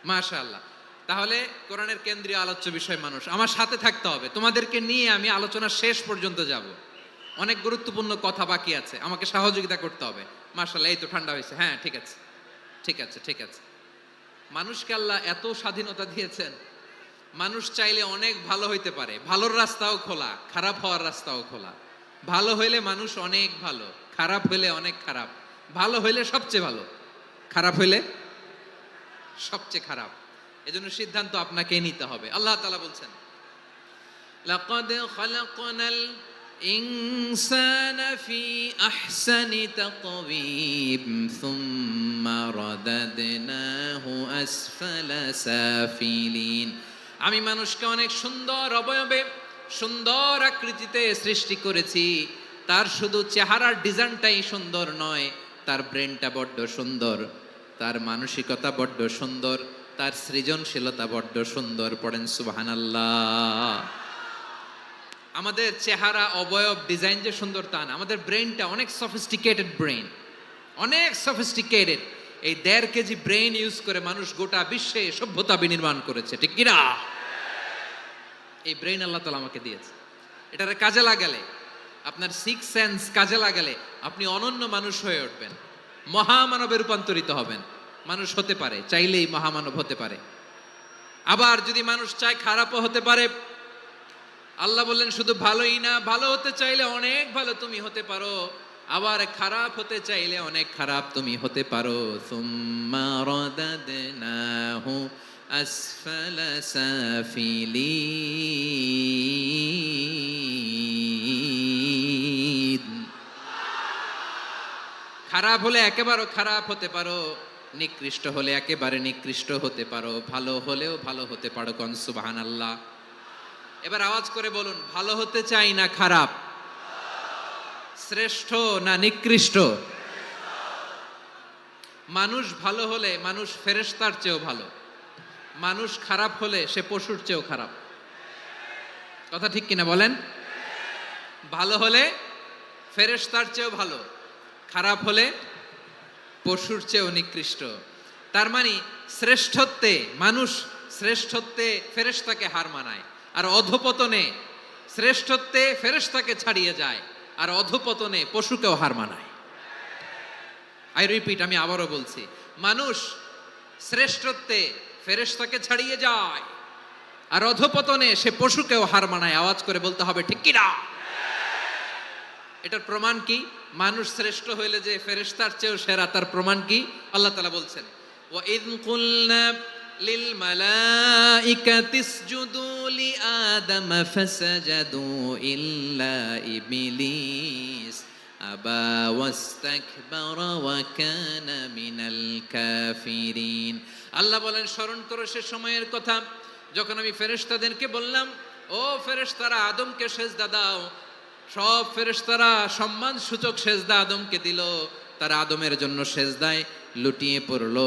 মাশাআল্লাহ। তাহলে কোরআনের কেন্দ্রীয় আলোচ্য বিষয় মানুষ। আমার সাথে থাকতে হবে, তোমাদেরকে নিয়ে আমি আলোচনা শেষ পর্যন্ত যাব। অনেক গুরুত্বপূর্ণ কথা বাকি আছে, আমাকে সহযোগিতা করতে হবে। মাশাআল্লাহ, এই তো ঠান্ডা হয়েছে। হ্যাঁ ঠিক আছে ঠিক আছে ঠিক আছে। মানুষকে আল্লাহ এত স্বাধীনতা দিয়েছেন, মানুষ চাইলে অনেক ভালো হইতে পারে। ভালোর রাস্তাও খোলা, খারাপ হওয়ার রাস্তাও খোলা। ভালো হইলে মানুষ অনেক ভালো, খারাপ হইলে অনেক খারাপ। ভালো হইলে সবচেয়ে ভালো, খারাপ হইলে সবচেয়ে খারাপ। এজন্য সিদ্ধান্ত আপনাকে নিতে হবে। আল্লাহ তাআলা বলছেন লাকাদ খালাকনাল ইনসানা ফি আহসানি তাকওয়িম সুম্মা রাদাদনাহু আসফালা সাফিলিন। আমি মানুষকে অনেক সুন্দর অবয়বে, সুন্দর আকৃতিতে সৃষ্টি করেছি। তার শুধু চেহারার ডিজাইনটাই সুন্দর নয়, তার ব্রেনটা বড্ড সুন্দর, তার মানসিকতা বড্ড সুন্দর, তার সৃজনশীলতা বড্ড সুন্দর। পড়েন সুবহানাল্লাহ। আমাদের চেহারা, অবয়ব, ডিজাইন যে সুন্দর তা না, আমাদের ব্রেনটা অনেক সফিস্টিকেটেড ব্রেন, অনেক সফিস্টিকেটেড। এই 1.5 কেজি ব্রেন ইউজ করে মানুষ গোটা বিশ্বে সভ্যতা বিনির্মাণ করেছে, ঠিক কিনা? এই ব্রেন আল্লাহ তাআলা আমাকে দিয়েছে। এটারে কাজে লাগালে, আপনার 6 সেন্স কাজে লাগালে আপনি অনন্য মানুষ হয়ে উঠবেন, মহামানবে রূপান্তরিত হবেন। মানুষ হতে পারে, চাইলেই মহামানব হতে পারে। আবার যদি মানুষ চায় খারাপও হতে পারে। আল্লাহ বললেন শুধু ভালোই না, ভালো হতে চাইলে অনেক ভালো তুমি হতে পারো, আবার খারাপ হতে চাইলে অনেক খারাপ তুমি হতে পারো। সুম্মা রাদাদনাহু আসফালা সাফিলিন। খারাপ হলে একেবারে খারাপ হতে পারো, নিকৃষ্ট হলে একেবারে নিকৃষ্ট হতে পারো, ভালো হলেও ভালো হতে পারো। কোন সুবহানাল্লাহ। এবার আওয়াজ করে বলুন ভালো হতে চাই না খারাপ? শ্রেষ্ঠ না নিকৃষ্ট? মানুষ ভালো হলে মানুষ ফেরেশতার চেয়েও ভালো, মানুষ খারাপ হলে সে পশুর চেয়েও খারাপ। কথা ঠিক কিনা বলেন? ভালো হলে ফেরেশতার চেয়েও ভালো, খারাপ হলে পশুর চেয়েও নিকৃষ্ট। তার মানে শ্রেষ্ঠত্বে মানুষ, শ্রেষ্ঠত্বে ফেরেশতাকে হার মানায়, আর অধপতনে শ্রেষ্ঠত্বে ফেরেশতাকে ছাড়িয়ে যায়, আর অধপতনে পশুকেও হার মানায়। আই রিপিট, আমি আবারও বলছি, মানুষ শ্রেষ্ঠত্বে ফেরেশতাকে ছাড়িয়ে যায়, আর অধপতনে সে পশুকেও হার মানায়। আওয়াজ করে বলতে হবে ঠিক কি না? এটার প্রমাণ কি? মানুষ শ্রেষ্ঠ হইলে যে ফেরেশতার চেয়েও সেরা, তার প্রমাণ কি? আল্লাহ তাআলা বলছেন, ওয়া ইয কুলনা লিল মালাইকাতি ইসজুদু লি আদম ফাসাজাদু ইল্লা ইবলিস আবা ওয়াস্তাকবারা ওয়া কানা মিনাল কাফিরিন। আল্লাহ বলেন, স্মরণ করো সে সময়ের কথা যখন আমি ফেরেশতাদেরকে বললাম, ও ফেরেশতারা আদমকে সেজদা দাও। সব ফেরেশতারা সম্মান সূচক সেজদা আদমকে দিল। তারা আদমের জন্য সেজদায় লুটিয়ে পড়লো,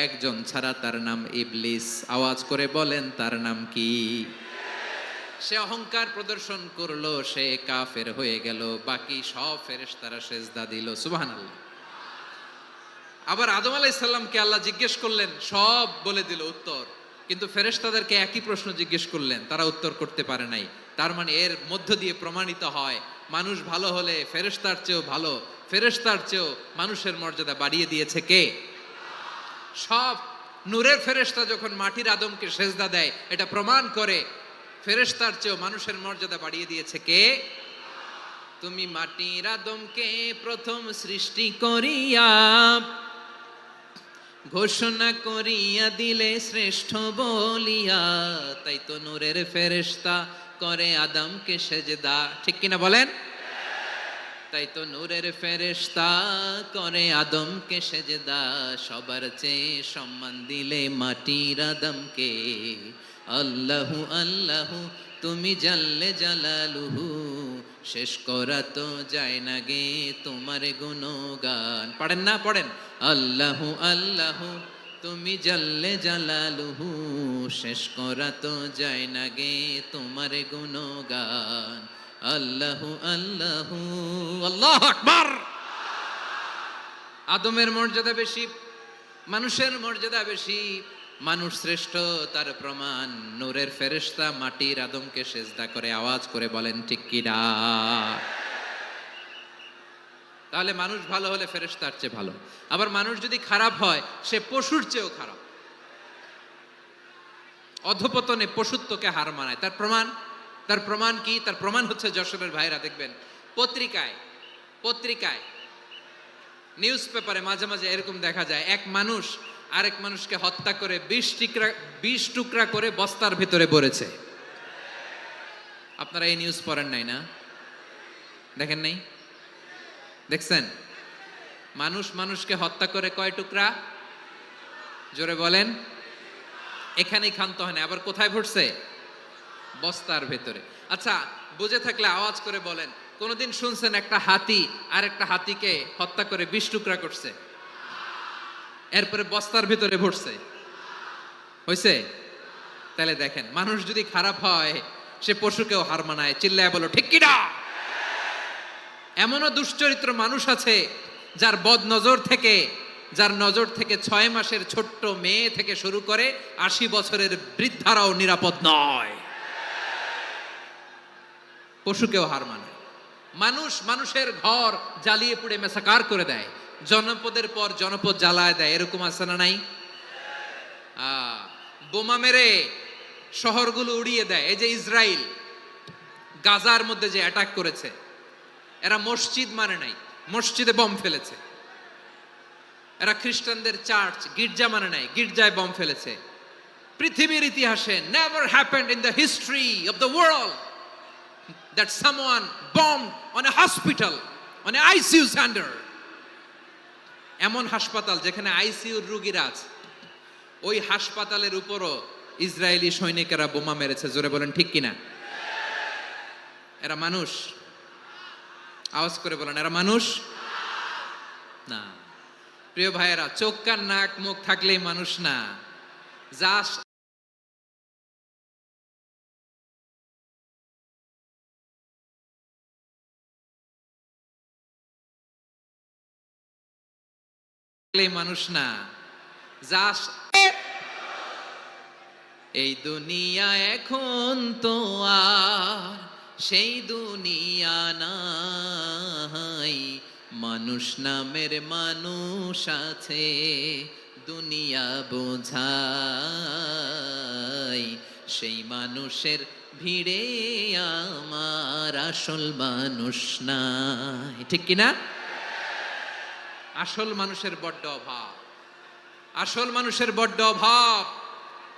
একজন ছাড়া, তার নাম ইবলিস। আওয়াজ করে বলেন, তার নাম কি? সে অহংকার প্রদর্শন করলো, সে কাফের হয়ে গেল। বাকি সব ফেরেশতারা সেজদা দিল। সুবহানাল্লাহ। আবার আদম আলাইহিস সালামকে আল্লাহ জিজ্ঞেস করলেন, সব বলে দিল উত্তর, কিন্তু ফেরেশতাদেরকে একই প্রশ্ন জিজ্ঞেস করলেন, তারা উত্তর করতে পারে নাই। তার মানে এর মধ্য দিয়ে প্রমাণিত হয়, মানুষ ভালো হলে ফেরেশতার চেয়েও ভালো, ফেরেশতার চেয়েও মানুষের মর্যাদা বাড়িয়ে দিয়েছে কে? সব নূরের ফেরেশতা যখন মাটির আদমকে সেজদা দেয়, এটা প্রমাণ করে ফেরেশতার চেয়েও মানুষের মর্যাদা বাড়িয়ে দিয়েছে কে? তুমি মাটির আদমকে প্রথম সৃষ্টি করিয়া ঘোষণা করিয়া দিলে শ্রেষ্ঠ বলিয়া, তাই তো নূরের ফেরেশতা করে আদমকে সেজদা। ঠিক কিনা বলেন? তাই তো নূরের ফেরেশতা করে আদমকে সেজদা। সবার চেয়ে সম্মান দিলে মাটির আদমকে। আল্লাহু আল্লাহু তুমি জাল্লে জালালুহু, শেষ করা তো যায় না গে তোমার গুণগান। পড়েন না? পড়েন। আল্লাহু আল্লাহু তুমি জাল্লে জালালুহু, শেষ করা তো যায় না গে তোমার গুণগান। আল্লাহু আল্লাহু আল্লাহু আকবার। আদমের মর্যাদা বেশি, মানুষের মর্যাদা বেশি। মানুষ শ্রেষ্ঠ, তার প্রমাণ নূরের ফেরেশতা মাটির আদমকে সেজদা করে। আওয়াজ করে বলেন ঠিক কিনা? তাহলে মানুষ ভালো হলে ফেরেশতার চেয়ে ভালো। আবার মানুষ যদি খারাপ হয়, সে পশুর চেয়েও খারাপ। অধপতনে পশুত্বকে হার মানায়। তার প্রমাণ কি? তার প্রমাণ হচ্ছে, যশোরের ভাইরা দেখবেন পত্রিকায় নিউজ পেপারে মাঝে মাঝে এরকম দেখা যায়, এক মানুষ আরেক মানুষকে হত্যা করে 20 টুকরা করে বস্তার ভিতরে ভরেছে। আপনারা এই নিউজ পড়েন নাই না? দেখেন নাই? দেখছেন? মানুষ মানুষকে হত্যা করে কয় টুকরা? জোরে বলেন। এখানেই ক্ষান্ত হয় না, আবার কোথায় ভরছে? বস্তার ভেতরে। আচ্ছা, বুঝে থাকলে আওয়াজ করে বলেন, কোনদিন শুনছেন একটা হাতি আর একটা হাতিকে হত্যা করে 20 টুকরা করছে, এরপরে বস্তার ভিতরে ভরছে? হইছে? তাহলে দেখেন, মানুষ যদি খারাপ হয়, সে পশুকেও হার মানায়। চিল্লায় বলো ঠিক কিনা? এমনও দুশ্চরিত্র মানুষ আছে, যার নজর থেকে 6 মাসের ছোট্ট মেয়ে থেকে শুরু করে 80 বছরের বৃদ্ধারাও নিরাপদ নয়। পশুকেও হার মানায়। মানুষের ঘর জ্বালিয়ে পুড়ে মেসাকার করে দেয়, জনপদের পর জনপদ জ্বালায় দেয়। এরকম আছে না নাই? বোমা মেরে শহরগুলো উড়িয়ে দেয়। এই যে ইসরায়েল গাজার মধ্যে যে অ্যাটাক করেছে, এরা মসজিদ মানে নাই, মসজিদে বম ফেলেছে। এরা খ্রিস্টানদের চার্চ, গির্জা মানে নাই, গির্জায় বম ফেলেছে। পৃথিবীর ইতিহাসে never happened in the history of the world that someone bombed on a hospital, on an ICU center. এমন হাসপাতাল যেখানে আইসিইউর রোগীরা আছে, ওই হাসপাতালের উপরও ইসরায়েলি সৈনিকেরা বোমা মেরেছে। জোরে বলেন ঠিক কিনা? এরা মানুষ? আওয়াজ করে বলেন, এরা মানুষ না। প্রিয় ভাইয়েরা, চোখ কান নাক মুখ থাকলেই মানুষ না। যা মানুষ না, যা এই দুনিয়া এখন তো আর সেই দুনিয়া নাই। মানুষ নামের মানুষ আছে, দুনিয়া বোঝাই। সেই মানুষের ভিড়ে আমার আসল মানুষ নাই। ঠিক কিনা? আসল মানুষের বড্ড অভাব, আসল মানুষের বড্ড অভাব।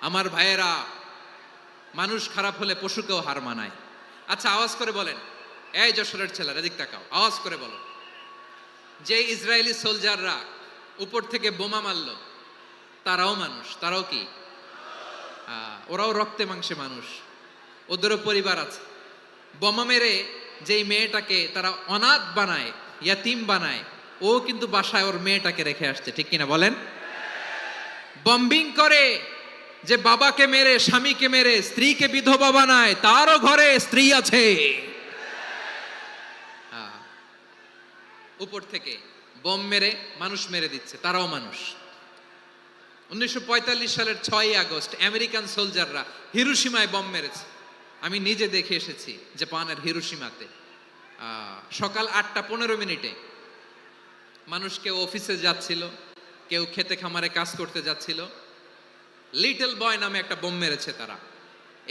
আমার ভাইয়েরা, মানুষ খারাপ হলে পশুকেও হার মানায়। আচ্ছা, আওয়াজ করে বলেন, এই যশোরের ছেলেরা এদিক তাকাও, আওয়াজ করে বলো, যে ইসরায়েলি সোলজাররা উপর থেকে বোমা মারলো, তারাও মানুষ? তারাও কি? ওরাও রক্তে মাংসে মানুষ, ওদেরও পরিবার আছে। বোমা মেরে যেই মেয়েটাকে তারা অনাথ বানায়, ইয়াতিম বানায়, ও কিন্তু বাসায় ওর মেয়েটাকে রেখে আসছে, ঠিক কিনা বলেন? বম্বিং করে যে বাবাকে মেরে, স্বামীকে মেরে স্ত্রীকে বিধবা বানায়, তারও ঘরে স্ত্রী আছে। উপর থেকে বোম মেরে মানুষ মেরে দিচ্ছে, তারাও মানুষ। 1945 সালের 6ই আগস্ট আমেরিকান সোলজাররা হিরোশিমায় বোম মেরেছে। আমি নিজে দেখে এসেছি জাপানের হিরোশিমাতে। সকাল 8:15 মানুষ কেউ অফিসে যাচ্ছিল, কেউ খেতে খামারে কাজ করতে যাচ্ছিল, লিটল বয় নামে একটা বোম মেরেছে তারা।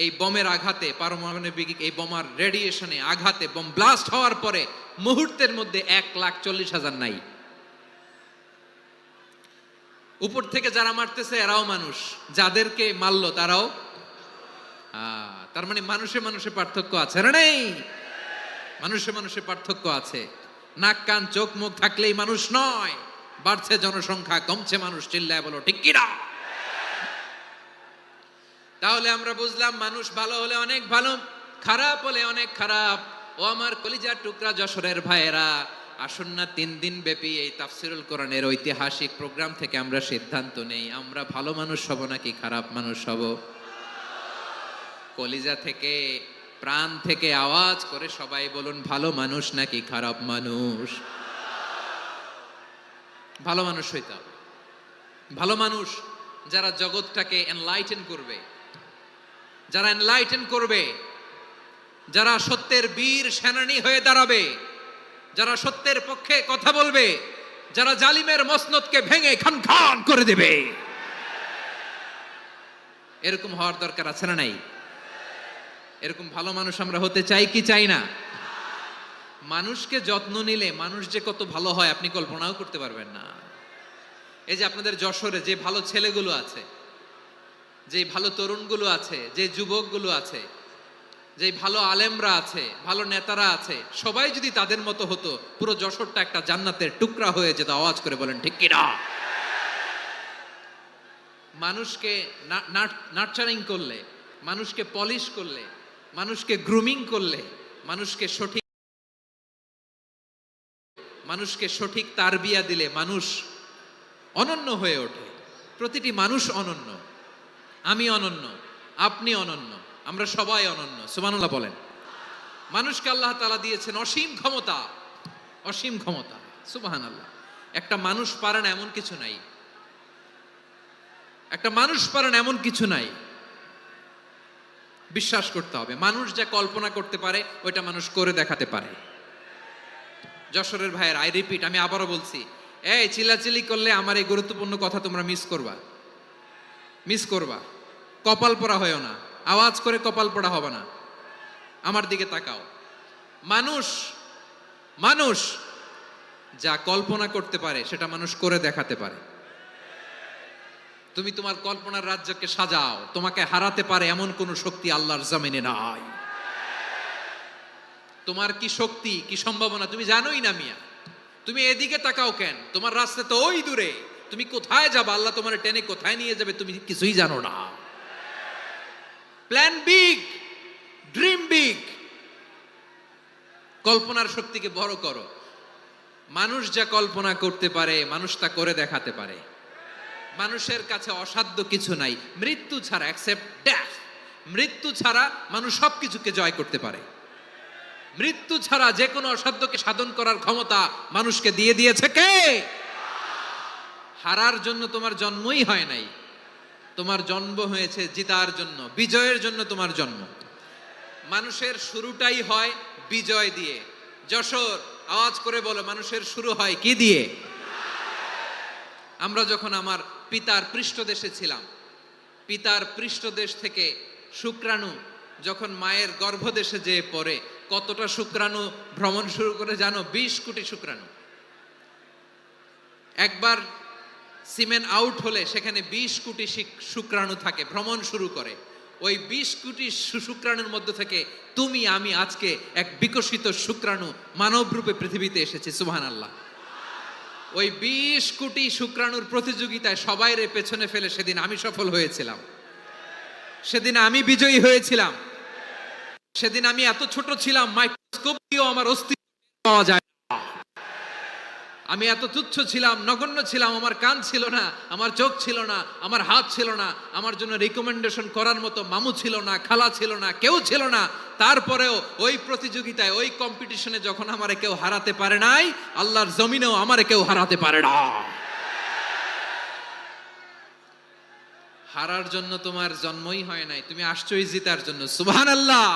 এই বোমের আঘাতে, পারমাণবিক এই বোমার রেডিয়েশনে আঘাতে বোম ব্লাস্ট হওয়ার পরে মুহূর্তের মধ্যে 1,40,000 নাই। উপর থেকে যারা মারতেছে এরাও মানুষ, যাদেরকে মারলো তারাও। তার মানে মানুষে মানুষে পার্থক্য আছে না? নেই? মানুষে মানুষে পার্থক্য আছে। নাক কান চোখ মুখ থাকলেই মানুষ নয়। বাড়ছে জনসংখ্যা, কমছে মানুষ, চিল্লায় বলো ঠিক কিনা? তাহলে আমরা বুঝলাম মানুষ ভালো হলে অনেক ভালো, খারাপ হলে অনেক খারাপ। ও আমার কলিজার টুকরা যশোরের ভাইয়েরা, আসুন না 3 দিন ব্যাপী এই তাফসিরুল কোরআনের ঐতিহাসিক প্রোগ্রাম থেকে আমরা সিদ্ধান্ত নেই, আমরা ভালো মানুষ হব নাকি খারাপ মানুষ হব? কলিজা থেকে, প্রাণ থেকে আওয়াজ করে সবাই বলুন, ভালো মানুষ নাকি খারাপ মানুষ? ভালো মানুষ হইতে হবে। ভালো মানুষ যারা জগৎটাকে এনলাইটেন করবে, যারা এনলাইটেন করবে, যারা সত্যের বীর সেনানী হয়ে দাঁড়াবে, যারা সত্যের পক্ষে কথা বলবে, যারা জালিমের মসনদকে ভেঙে খান খান করে দেবে। এরকম হওয়ার দরকার আছে না নাই? এরকম ভালো মানুষ আমরা হতে চাই কি চাই না? মানুষকে যত্ন নিলে মানুষ যে কত ভালো হয় আপনি কল্পনাও করতে পারবেন না। এই যে আপনাদের যশোরে যে ভালো ছেলেগুলো আছে, যে ভালো তরুণগুলো আছে, যে যুবকগুলো আছে, যে ভালো আলেমরা আছে, ভালো নেতারা আছে, সবাই যদি তাদের মতো হতো, পুরো যশোরটা একটা জান্নাতের টুকরা হয়ে যেত। আওয়াজ করে বলেন ঠিক কিনা? মানুষকে নার্চারিং করলে, মানুষকে পলিশ করলে, মানুষকে গ্রুমিং করলে, মানুষকে সঠিক তারবিয়া দিলে মানুষ অনন্য হয়ে ওঠে। প্রতিটি মানুষ অনন্য। আমি অনন্য, আপনি অনন্য, আমরা সবাই অনন্য। সুবহানাল্লাহ বলেন। মানুষকে আল্লাহ তাআলা দিয়েছেন অসীম ক্ষমতা, অসীম ক্ষমতা। সুবহানাল্লাহ। একটা মানুষ পারে না এমন কিছু নাই, একটা মানুষ পারে না এমন কিছু নাই। বিশ্বাস করতে হবে, মানুষ যা কল্পনা করতে পারে ওইটা মানুষ করে দেখাতে পারে। যশোরের ভাইয়ের, আই রিপিট, আমি আবারও বলছি, এই চিল্লাচিল্লি করলে আমার এই গুরুত্বপূর্ণ কথা তোমরা মিস করবা। কপাল পোড়া হয়েও না, আওয়াজ করে কপাল পোড়া হবে না। আমার দিকে তাকাও। মানুষ যা কল্পনা করতে পারে সেটা মানুষ করে দেখাতে পারে। তুমি তোমার কল্পনার রাজ্যকে সাজাও, তোমাকে হারাতে পারে এমন কোন শক্তি আল্লাহর জমিনে নাই। তোমার কি শক্তি, কি সম্ভাবনা তুমি জানোই না মিয়া। তুমি এদিকে তাকাও কেন? তোমার রাস্তা তো ওই দূরে। তুমি কোথায় যাবে, আল্লাহ তোমার টেনে কোথায় নিয়ে যাবে তুমি কিছুই জানো না। প্ল্যান বিগ, ড্রিম বিগ, কল্পনার শক্তিকে বড় করো। মানুষ যা কল্পনা করতে পারে মানুষ তা করে দেখাতে পারে। মানুষের কাছে অসাধ্য কিছু নাই, মৃত্যু ছাড়া, এক্সেপ্ট ডেথ। মৃত্যু ছাড়া মানুষ সবকিছুকে জয় করতে পারে। মৃত্যু ছাড়া যে কোনো অসাধ্যকে সাধন করার ক্ষমতা মানুষকে দিয়ে দিয়েছে কে? হারার জন্য তোমার জন্মই হয় নাই, তোমার জন্ম হয়েছে জিতার জন্য, বিজয়ের জন্য তোমার জন্ম। মানুষের শুরুটাই হয় বিজয় দিয়ে। যশোর, আওয়াজ করে বলো, মানুষের শুরু হয় কি দিয়ে? আমরা যখন আমার পিতার পৃষ্ঠদেশে ছিলাম, পিতার পৃষ্ঠদেশ থেকে শুক্রাণু যখন মায়ের গর্ভদেশে যেয়ে পড়ে, কতটা শুক্রাণু ভ্রমণ শুরু করে জানো? 20 কোটি শুক্রাণু। একবার সিমেন আউট হলে সেখানে 20 কোটি শুক্রাণু থাকে, ভ্রমণ শুরু করে। ওই 20 কোটি শুক্রাণুর মধ্যে থেকে তুমি আমি আজকে এক বিকশিত শুক্রাণু মানব রূপে পৃথিবীতে এসেছি। সুবহানাল্লাহ। ওই 20 কোটি শুক্রাণুর প্রতিযোগিতায় সবাইরে পেছনে ফেলে সেদিন আমি সফল হয়েছিলাম, সেদিন আমি বিজয়ী হয়েছিলাম। সেদিন আমি এত ছোট ছিলাম, মাইক্রোস্কোপ দিয়েও আমার অস্তিত্ব পাওয়া যায় না। আমি এত তুচ্ছ ছিলাম, নগণ্য ছিলাম। আমার কান ছিল না, আমার চোখ ছিল না, আমার হাত ছিল না, আমার জন্য রিকমেন্ডেশন করার মতো মামু ছিল না, খালা ছিল না, কেউ ছিল না। তারপরেও ওই প্রতিযোগিতায়, ওই কম্পিটিশনে যখন আমারে কেউ হারাতে পারে নাই, আল্লাহর জমিনেও আমারে কেউ হারাতে পারে না। হারার জন্য তোমার জন্মই হয় নাই, তুমি আসছোই জিতার জন্য। সুবহানাল্লাহ।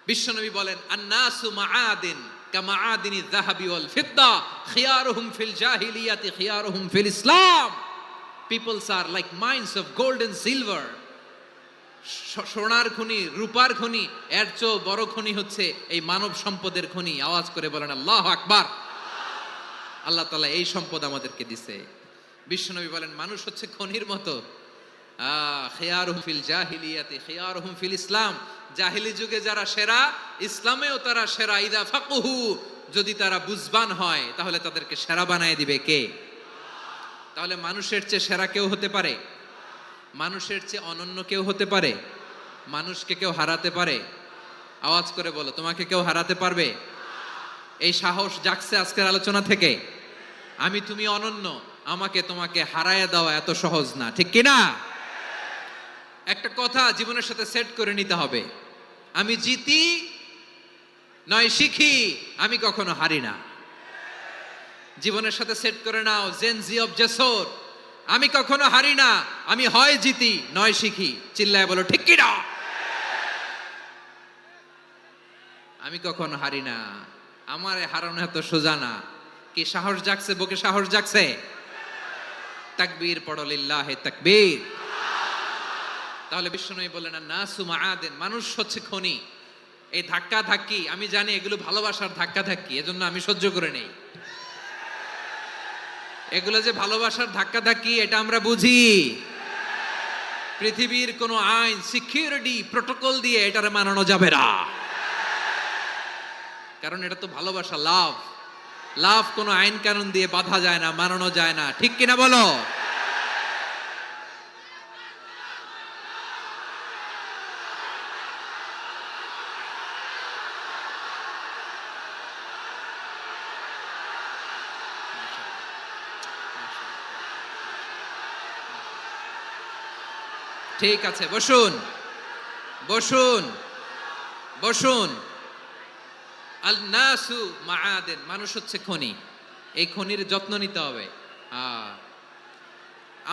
বিশ্বনবী বলেন, আন্নাসু মাআদিন কামাআদিনিয যাহাবি ওয়াল ফিদ্দা খিয়ারুহুম ফিল জাহিলিয়াতি খিয়ারুহুম ফিল ইসলাম। Peoples are like mines of gold and silver. সোনার খনি, রূপার খনি, এর চেয়েও বড় খনি হচ্ছে এই মানব সম্পদের খনি। আওয়াজ করে বলেন আল্লাহু আকবার। আল্লাহ তাআলা এই সম্পদ আমাদেরকে দিয়েছে। বিশ্বনবী বলেন, মানুষ হচ্ছে খনির মতো। খিয়ারুহুম ফিল জাহিলিয়াতি খিয়ারুহুম ফিল ইসলাম। জাহিলি যুগে যারা সেরা, ইসলামেও তারা সেরা। ইদা ফাকুহু, যদি তারা বুঝবান হয় তাহলে তাদেরকে সেরা বানায় দিবে কে? তাহলে মানুষের চেয়ে সেরা কেউ হতে পারে? মানুষের চেয়ে অনন্য কেউ হতে পারে? মানুষকে কেউ হারাতে পারে? আওয়াজ করে বলো, তোমাকে কেউ হারাতে পারবে? এই সাহস জাগছে আজকের আলোচনা থেকে। আমি তুমি অনন্য, আমাকে তোমাকে হারায় দেওয়া এত সহজ না, ঠিক কিনা? একটা কথা জীবনের সাথে সেট করে নিতে হবে, আমি জিতি নয় শিখি, আমি কখনো হারি না। জীবনের সাথে সেট করে নাও, জেনজি অফ জেসর, আমি কখনো হারি না, আমি হয় জিতি নয় শিখি। চিল্লায় বলো ঠিক কিনা? আমি কখনো হারি না, আমার হারানো এত সোজা না। কি সাহস জাগছে? বুকে সাহস জাগছে? তাকবীর পড়ো, লিল্লাহে তাকবীর। তাহলে বিশ্বনবী বলেন, নাসু মাআদিন, মানুষ হচ্ছে খনি। এই ধাক্কা ধাক্কি, আমি জানি এগুলো ভালোবাসার ধাক্কা ধাক্কি, এজন্য আমি সহ্য করে নেই। এগুলো যে ভালোবাসার ধাক্কা ধাক্কি, এটা আমরা বুঝি। পৃথিবীর কোন আইন, সিকিউরিটি প্রটোকল দিয়ে এটারে মানানো যাবে না, কারণ এটা তো ভালোবাসা, লাভ। লাভ কোন আইন কানুন দিয়ে বাধা যায় না, মানানো যায় না, ঠিক কিনা বলো? ঠিক আছে, বসুন বসুন বসুন। আল নাসু মাআদিন, মানুষ হচ্ছে খনি। এই খনির যত্ন নিতে হবে।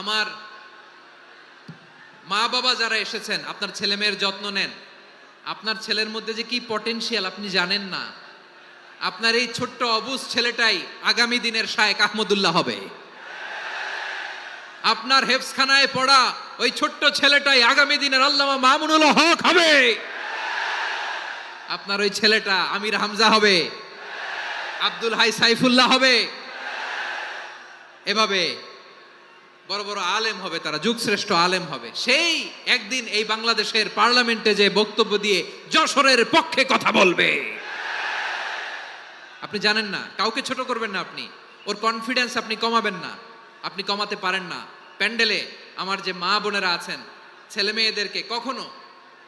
আমার মা বাবা যারা এসেছেন, আপনার ছেলে মেয়ের যত্ন নেন। আপনার ছেলের মধ্যে যে কি পটেনশিয়াল আপনি জানেন না। আপনার এই ছোট্ট অবুজ ছেলেটাই আগামী দিনের শায়েখ আহমদুল্লাহ হবে। আপনার হেফজখানায় পড়া ওই ছোট্ট ছেলেটাই আগামী দিনের আল্লামা মামুনুল হক হবে। আপনার ওই ছেলেটা আমির হামজা হবে, আব্দুল হাই সাইফুল্লাহ হবে। এভাবে বড় বড় আলেম হবে, তারা যুগশ্রেষ্ঠ আলেম হবে। সেই একদিন এই বাংলাদেশের পার্লামেন্টে যে বক্তব্য দিয়ে যশোরের পক্ষে কথা বলবে। আপনি জানেন না, কাউকে ছোট করবেন না আপনি। ওর কনফিডেন্স আপনি কমাবেন না, আপনি কমাতে পারেন না। প্যান্ডেলে আমার যে মা বোনেরা আছেন, ছেলে মেয়েদেরকে কখনো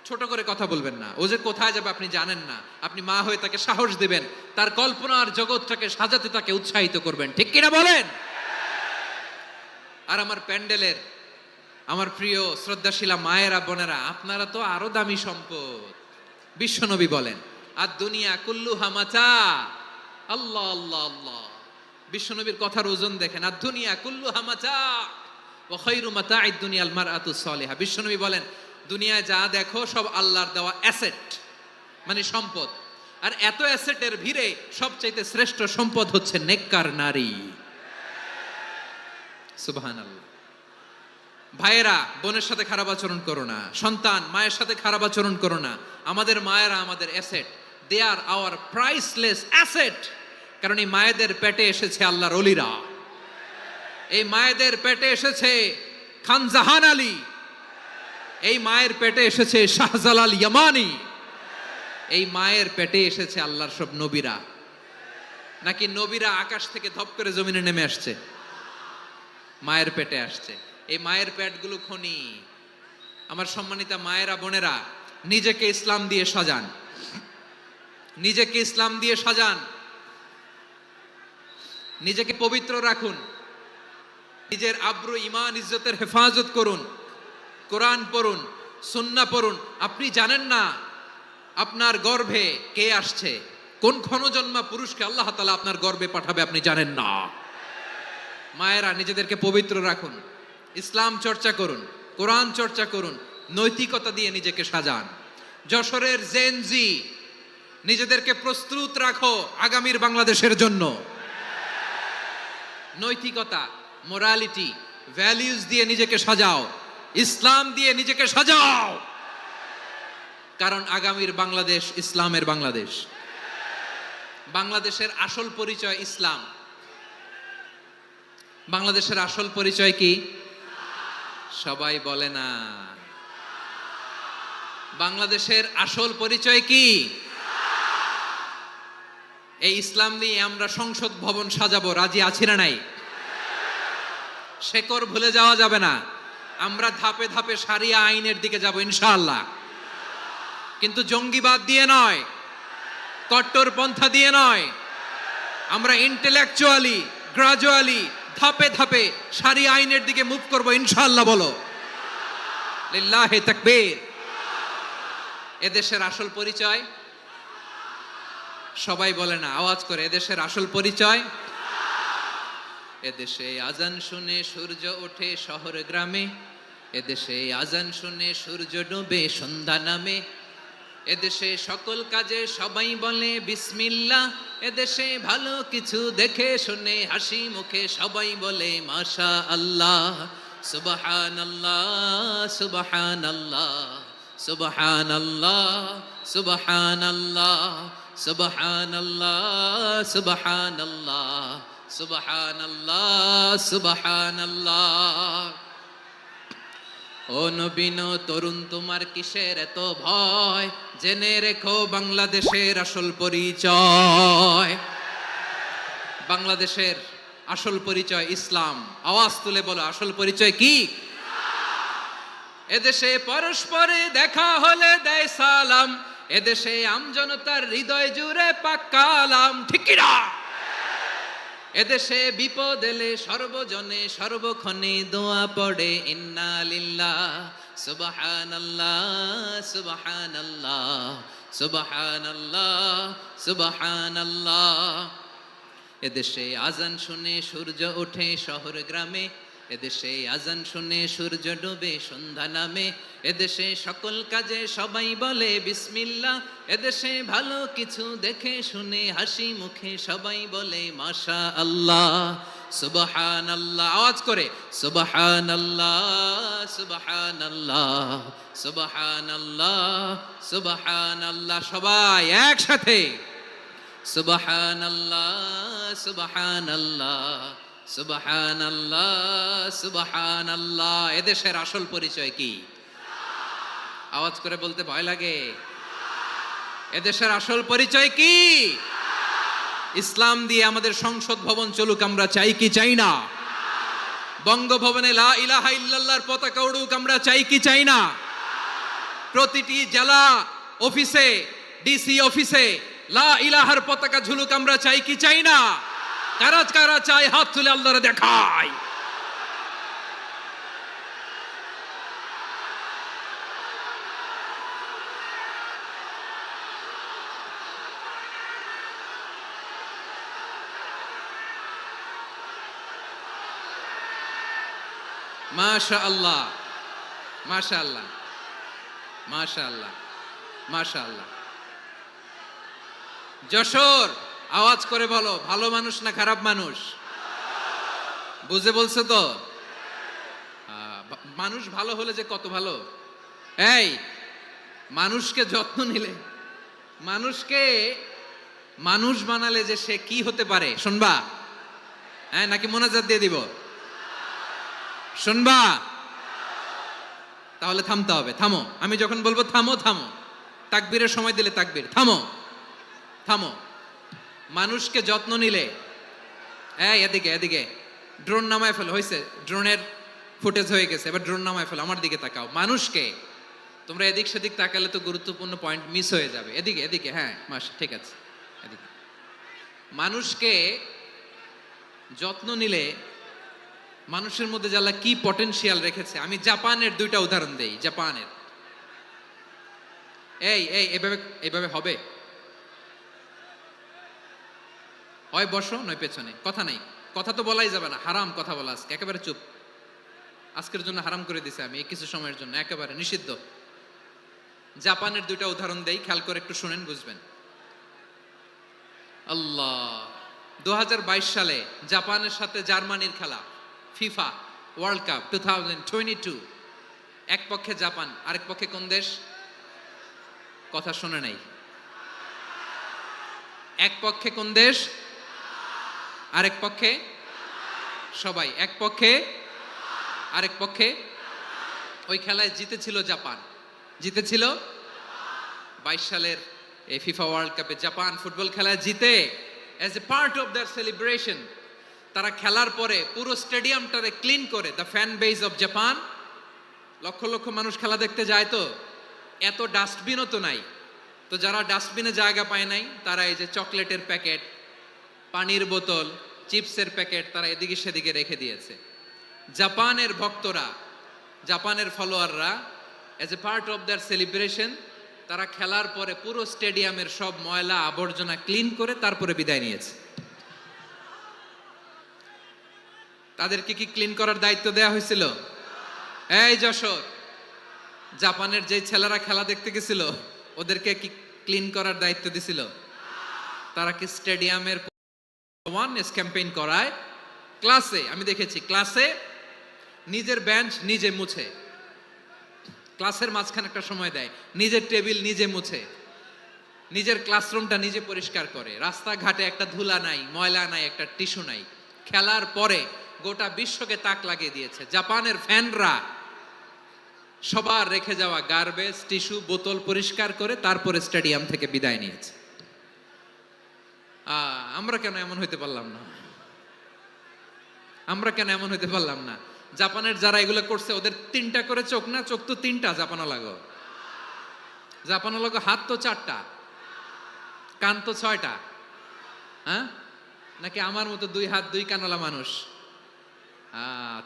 ছোট করে কথা বলবেন না। ও যে কোথায় যাবে আপনি জানেন না। আপনি মা হয়ে তাকে সাহস দিবেন, তার কল্পনার জগৎটাকে সাজাতে তাকে উৎসাহিত করবেন, ঠিক কিনা বলেন? আর আমার প্যান্ডেলের আমার প্রিয় শ্রদ্ধাশীলা মায়েরা বোনেরা, আপনারা তো আরো দামি সম্পদ। বিশ্বনবী বলেন, আর দুনিয়া কুল্লুহা মাতা। আল্লাহ আল্লাহ আল্লাহ। বিশ্বনবীর কথার ওজন দেখেন, আর দুনিয়া কুল্লুহা মাতা ওয়া খায়রু মাতা'আদ দুনিয়াল মারআতুস সালিহা। বিশ্বনবী বলেন, দুনিয়ায় যা দেখো সব আল্লাহর দেওয়া অ্যাসেট, মানে সম্পদ। আর এত অ্যাসেটের ভিড়ে সবচাইতে শ্রেষ্ঠ সম্পদ হচ্ছে নেককার নারী। সুবহানাল্লাহ। ভাইয়েরা, বোনের সাথে খারাপ আচরণ করো না। সন্তান মায়ের সাথে খারাপ আচরণ করো না। আমাদের মায়েরা আমাদের asset, they are our priceless asset. কারণ এই মায়েদের পেটে এসেছে আল্লাহর ওলিরা, এই মায়েদের পেটে এসেছে খান জাহান আলী, এই মায়ের পেটে এসেছে শাহজালাল ইয়ামানি, এই মায়ের পেটে এসেছে আল্লাহর সব নবীরা। নাকি নবীরা আকাশ থেকে ধপ করে জমিনে নেমে আসছে? মায়ের পেটে আসছে। এই মায়ের পেটগুলো খনি। আমার সম্মানিতা মায়েরা, বোনেরা, নিজেকে ইসলাম দিয়ে সাজান, নিজেকে ইসলাম দিয়ে সাজান, নিজেকে পবিত্র রাখুন, নিজের আব্রু ইমান ইজ্জতের হেফাজত করুন, কোরআন পড়ুন, সুন্নাহ পড়ুন। আপনি জানেন না আপনার গর্ভে কে আসছে, কোন ক্ষণজন্মা পুরুষকে আল্লাহ তাআলা আপনার গর্ভে পাঠাবে আপনি জানেন না। মায়েরা, নিজেদেরকে পবিত্র রাখুন, ইসলাম চর্চা করুন, কোরআন চর্চা করুন, নৈতিকতা দিয়ে নিজেকে সাজান। যশোরের জেনজি, নিজেদেরকে প্রস্তুত রাখো আগামীর বাংলাদেশের জন্য। নৈতিকতা, মোরালিটি, ভ্যালিউজ দিয়ে নিজেকে সাজাও, ইসলাম দিয়ে নিজেকে সাজাও, কারণ আগামীর বাংলাদেশ ইসলামের বাংলাদেশ। বাংলাদেশের আসল পরিচয় ইসলাম। বাংলাদেশের আসল পরিচয় কি? সবাই বলে না। বাংলাদেশের আসল পরিচয় কি? এই ইসলাম নিয়ে আমরা সংসদ ভবন সাজাবো, রাজি আছি না নাই? শেকড় ভুলে যাওয়া যাবে না। আমরা ধাপে ধাপে শারিয়া আইনের দিকে যাব ইনশাআল্লাহ, কিন্তু জঙ্গিবাদ দিয়ে নয়, কট্টরপন্থা দিয়ে নয়। আমরা ইন্টেলেকচুয়ালি, গ্রাজুয়ালি, ধাপে ধাপে শারিয়া আইনের দিকে মুভ করব ইনশাআল্লাহ। বলো লিল্লাহি তাকবীর। এদেশের আসল পরিচয় সবাই বলে না, আওয়াজ করে, এদেশের আসল পরিচয়। এদেশে আজান শুনে সূর্য ওঠে শহর গ্রামে, এদেশে আজান শুনে সূর্য ডুবে সন্ধ্যা নামে, এদেশে সকল কাজে সবাই বলে বিসমিল্লাহ, এদেশে ভালো কিছু দেখে শুনে হাসি মুখে সবাই বলে মাশা আল্লাহ, সুবহানাল্লাহ সুবহানাল্লাহ সুবহানাল্লাহ সুবহানাল্লাহ সুবহানাল্লাহ সুবহানাল্লাহ সুবহানাল্লাহ সুবহানাল্লাহ। ও নবীন তরুণ, তোমার কিসের এত ভয়? জেনে রেখো বাংলাদেশের আসল পরিচয়। বাংলাদেশের আসল পরিচয় ইসলাম। আওয়াজ তুলে বলো, আসল পরিচয় কি? এদেশে পরস্পরে দেখা হলে দেয় সালাম, এদেশে আমজনতার হৃদয় জুড়ে পাক্কালাম, ঠিক কি না? এদেশে বিপদ এলে সর্বজনে সর্বক্ষণে দোয়া পড়ে ইন্না লিল্লাহ সুবহানাল্লাহ সুবহানাল্লাহ সুবহানাল্লাহ সুবহানাল্লাহ। এদেশে আজান শুনে সূর্য ওঠে শহর গ্রামে, এদেশে আজান শুনে সূর্য ডুবে সন্ধ্যা নামে, এদেশে সকল কাজে সবাই বলে বিসমিল্লাহ, এদেশে ভালো কিছু দেখে শুনে হাসি মুখে সবাই বলে মাশা আল্লাহ সুবহানাল্লাহ। আওয়াজ করে সুবহানাল্লাহ সুবহানাল্লাহ সুবহানাল্লাহ সুবহানাল্লাহ। সবাই একসাথে সুবহানাল্লাহ সুবহানাল্লাহ সুবহানাল্লাহ সুবহানাল্লাহ। এদেশের আসল পরিচয় কি? আওয়াজ করে বলতে ভয় লাগে। এদেশের আসল পরিচয় কি? ইসলাম দিয়ে আমাদের সংসদ ভবন চলুক, আমরা চাই কি চাই না? বঙ্গভবনে লা ইলাহা ইল্লাল্লাহর পতাকা উড়ুক, আমরা চাই কি চাই না? প্রতিটি জেলা অফিসে, ডিসি অফিসে লা ইলাহার পতাকা ঝুলুক, আমরা চাই কি চাই না? কারা কারা চাই হাত তুলে আল্লাহরে দেখায়। মাশাআল্লাহ মাশাআল্লাহ মাশাআল্লাহ মাশাআল্লাহ। যশোর, আওয়াজ করে বলো, ভালো মানুষ না খারাপ মানুষ? বুঝে বলছো তো? মানুষ ভালো হলে যে কত ভালো। এই মানুষকে যত্ন নিলে, মানুষকে মানুষ বানালে যে সে কি হতে পারে শুনবা? হ্যাঁ, নাকি মোনাজাত দিয়ে দিব? শুনবা? তাহলে থামতে হবে। থামো, আমি যখন বলবো থামো থামো, তাকবীরের সময় দিলে তাকবীর, থামো থামো। মানুষকে যত্ন নিলে, এদিকে এদিকে, ড্রোন নামায় ফেলো, হয়েছে, ড্রোনের ফুটেজ হয়ে গেছে, এবার ড্রোন নামায় ফেলো, আমার দিকে তাকাও। মানুষকে, তোমরা এদিক সেদিক তাকালে তো গুরুত্বপূর্ণ পয়েন্ট মিস হয়ে যাবে। এদিকে এদিকে, হ্যাঁ মাশা, ঠিক আছে, এদিকে। মানুষকে যত্ন নিলে মানুষের মধ্যে যারা কি পটেনশিয়াল রেখেছে, আমি জাপানের দুইটা উদাহরণ দেই। জাপানের, এই এই এভাবে এভাবে হবে, হয় বসো নয় পেছনে, কথা নাই, কথা তো বলাই যাবে না, হারাম কথা বলা আজকে, একেবারে চুপ। আজকের জন্য হারাম করে দিছে আমি, এই কিছু সময়ের জন্য একেবারে নিষিদ্ধ। জাপানের দুইটা উদাহরণ দেই, খেয়াল করে একটু শুনেন, বুঝবেন। আল্লাহ, 2022 সালে জাপানের সাথে জার্মানির খেলা, ফিফা ওয়ার্ল্ড কাপ 2022, এক পক্ষে জাপান, আরেক পক্ষে কোন দেশ? কথা শুনে নাই। এক পক্ষে কোন দেশ? আরেক পক্ষে? সবাই এক পক্ষে, আরেক পক্ষে। ওই খেলায় জিতেছিল জাপান, জিতেছিল 22 সালের এই ফিফা ওয়ার্ল্ড কাপে জাপান ফুটবল খেলায় জিতে, as a part of their celebration তারা খেলার পরে পুরো স্টেডিয়ামটারে ক্লিন করে, the fan base of Japan, lakh lakh মানুষ খেলা দেখতে যায়, তো এত ডাস্টবিনও তো নাই, তো যারা ডাস্টবিনে জায়গা পায় নাই তারা এই যে চকলেটের প্যাকেট, পানির বোতল, চিপসের প্যাকেট তারা এদিকে সেদিকে রেখে দিয়েছে। জাপানের ভক্তরা, জাপানের ফলোয়াররা, as a part of their celebration তারা খেলার পরে পুরো স্টেডিয়ামের সব ময়লা আবর্জনা ক্লিন করে তারপরে বিদায় নিয়েছে। তাদেরকে কি ক্লিন করার দায়িত্ব দেয়া হয়েছিল? এই যশোর, জাপানের যে ছেলেরা খেলা দেখতে গেছিল ওদেরকে কি ক্লিন করার দায়িত্ব দিছিল? তারা কি স্টেডিয়ামের ওয়ারনেস ক্যাম্পেইন করায়? ক্লাসে আমি দেখেছি, ক্লাসে নিজের বেঞ্চ নিজে মুছে, ক্লাসের মাঝখানে একটা সময় দেয়, নিজের টেবিল নিজে মুছে, নিজের ক্লাসরুমটা নিজে পরিষ্কার করে, রাস্তাঘাটে একটা ধুলা নাই, ময়লা নাই, একটা টিস্যু নাই। খেলার পরে গোটা বিশ্বকে তাক লাগিয়ে দিয়েছে। জাপানের ফ্যানরা সবার রেখে যাওয়া গার্বেজ, টিস্যু, বোতল পরিষ্কার করে তারপরে স্টেডিয়াম থেকে বিদায় নিয়েছে। আমরা কেন এমন হইতে পারলাম না? আমরা কেন এমন হইতে পারলাম না? জাপানের যারা এগুলো করছে ওদের 3টা করে চোখ না? চোখ তো 3টা, জাপানা লাগো, জাপানা লাগো, হাত তো 4টা, কান তো 6টা, হ্যাঁ? নাকি আমার মতো 2 হাত 2 কানওয়ালা মানুষ?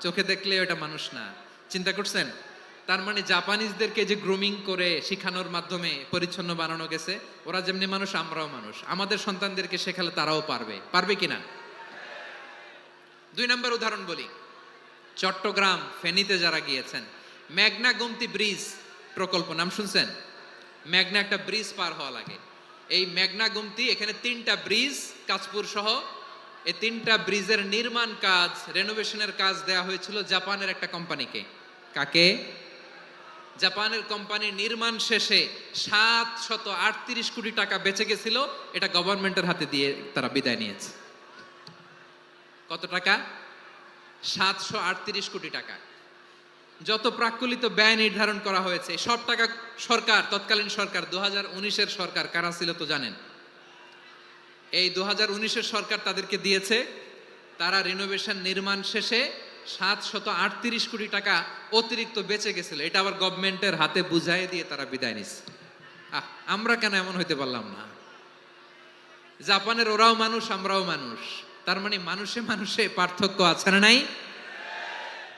চোখে দেখলে ওটা মানুষ না। চিন্তা করছেন? তার মানে জাপানিজদেরকে যে গ্রুমিং করে শিখানোর মাধ্যমে পরিচ্ছন্ন বানানো গেছে, ওরা যেমনি মানুষ আমরাও মানুষ, আমাদের সন্তানদেরকে শেখালে তারাও পারবে। পারবে কিনা? 2 নম্বর উদাহরণ বলি। চট্টগ্রাম ফেনীতে যারা গিয়েছেন, মেঘনা গোমতী ব্রিজ প্রকল্প নাম শুনছেন? মেঘনা একটা ব্রিজ পার হওয়া লাগে, এই মেঘনা গোমতী, এখানে 3টা ব্রিজ কাঁচপুর সহ, এই 3টা ব্রিজের নির্মাণ কাজ, রেনোভেশনের কাজ দেয়া হয়েছিল জাপানের একটা কোম্পানিকে। কাকে? জাপানের কোম্পানির নির্মাণ শেষে 738 কোটি টাকা বেঁচে গেছিল, এটা গভর্নমেন্টের হাতে দিয়ে তারা বিদায় নিয়েছে। কত টাকা? 738 কোটি টাকা। যত প্রাক্কলিত ব্যয় নির্ধারণ করা হয়েছে সব টাকা সরকার, তৎকালীন সরকার, 2019-এর সরকার, কারা ছিল তো জানেন? এই 2019-এর সরকার তাদেরকে দিয়েছে। তারা রিনোভেশন নির্মাণ শেষে 738 কোটি টাকা অতিরিক্ত বেঁচে গেছিল, এটা আবার গভর্নমেন্টের হাতে বুঝাই দিয়ে তারা বিদায় নিচ্ছে। আমরা কেন এমন হইতে পারলাম না? জাপানের ওরাও মানুষ, আমরাও মানুষ, তার মানে মানুষে মানুষে পার্থক্য আছে না নাই?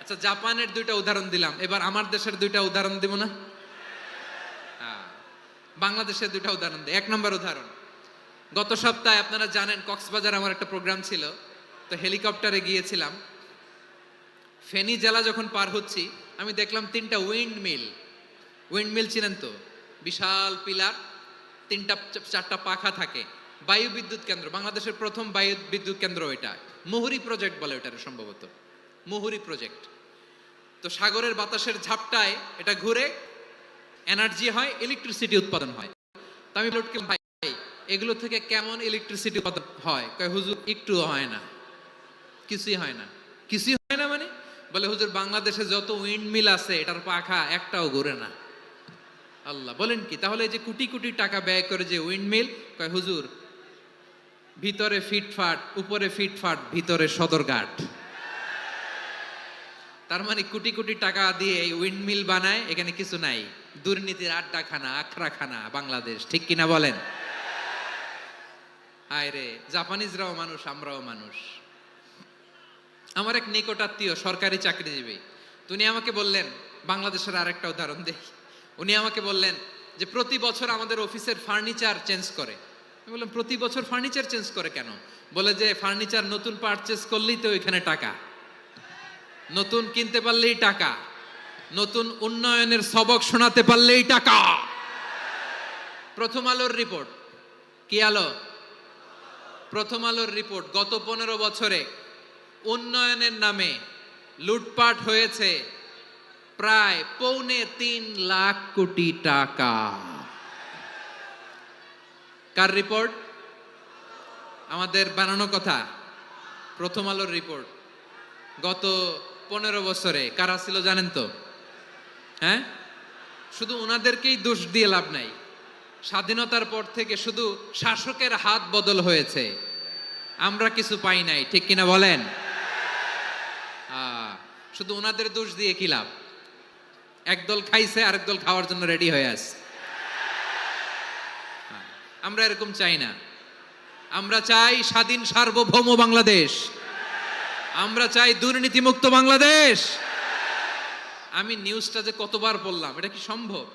আচ্ছা, জাপানের 2টা উদাহরণ দিলাম, এবার আমার দেশের 2টা উদাহরণ দিব না? বাংলাদেশের 2টা উদাহরণ দিই। 1 নম্বর উদাহরণ, গত সপ্তাহে আপনারা জানেন কক্সবাজার আমার একটা প্রোগ্রাম ছিল, তো হেলিকপ্টারে গিয়েছিলাম। ফেনী জেলা যখন পার হচ্ছি আমি দেখলাম 3টা উইন্ডমিল চিনেন তো? বিশাল পিলার, 3টা-4টা পাখা থাকে, বায়ু বিদ্যুৎ কেন্দ্র, বাংলাদেশের প্রথম বায়ু বিদ্যুৎ কেন্দ্র এটা, মুহুরী প্রজেক্ট বলে ওটার, সম্ভবত মুহুরী প্রজেক্ট। তো সাগরের বাতাসের ঝাপটায় এটা ঘুরে এনার্জি হয়, ইলেকট্রিসিটি উৎপাদন হয়। তো আমি ভাই এগুলো থেকে কেমন ইলেকট্রিসিটি হয়? কয় হুজুর একটুও হয় না, কিছুই হয় না। কিছুই হয় না মানে? বলে হুজুর বাংলাদেশে যত উইন্ড মিল আছে এটার পাখা একটাও ঘুরে না। আল্লাহ, বলেন কি? তাহলে এই যে কোটি কোটি টাকা ব্যয় করে যে উইন্ড মিল, কয় হুজুর ভিতরে ফিটফাট, উপরে ফিটফাট, ভিতরে সদরঘাট। তার মানে কোটি কোটি টাকা দিয়ে এই উইন্ড মিল বানায়, এখানে কিছু নাই। দুর্নীতির আড্ডাখানা, আখড়াখানা বাংলাদেশ, ঠিক কিনা বলেন? হায় রে, জাপানিজরাও মানুষ, আমরাও মানুষ। আমার এক নিকটাত্মীয় সরকারি চাকরিজীবী, উনি আমাকে বললেন, বাংলাদেশের আরেকটা উদাহরণ দেখি। উনি আমাকে বললেন যে প্রতি বছর আমাদের অফিসের ফার্নিচার চেঞ্জ করে। আমি বললাম প্রতি বছর ফার্নিচার চেঞ্জ করে কেন? বলে যে ফার্নিচার নতুন পারচেজ করলেই তো ওইখানে টাকা, নতুন কিনতে পারলেই টাকা, নতুন উন্নয়নের সবক শোনাতে পারলেই টাকা। প্রথম আলোর রিপোর্ট, কি আলো? প্রথম আলোর রিপোর্ট, গত 15 বছরে উন্নয়নের নামে লুটপাট হয়েছে প্রায় 3.25 লাখ কোটি টাকা। কার রিপোর্ট? আমাদের বানানো কথা। প্রথম আলোর রিপোর্ট। গত 15 বছরে কারা ছিল জানেন তো? হ্যাঁ, শুধু ওনাদেরকেই দোষ দিয়ে লাভ নাই। স্বাধীনতার পর থেকে শুধু শাসকের হাত বদল হয়েছে, আমরা কিছু পাই নাই, ঠিক কিনা বলেন? শুধু ওনাদের দোষ দিয়ে কি লাভ? একদল খাইছে, আরেক দল খাওয়ার জন্য রেডি হয়ে আছে। আমরা এরকম চাই না। আমরা চাই স্বাধীন সার্বভৌম বাংলাদেশ। আমরা চাই দুর্নীতিমুক্ত বাংলাদেশ। আমি নিউজটা যে কতবার বললাম, এটা কি সম্ভব?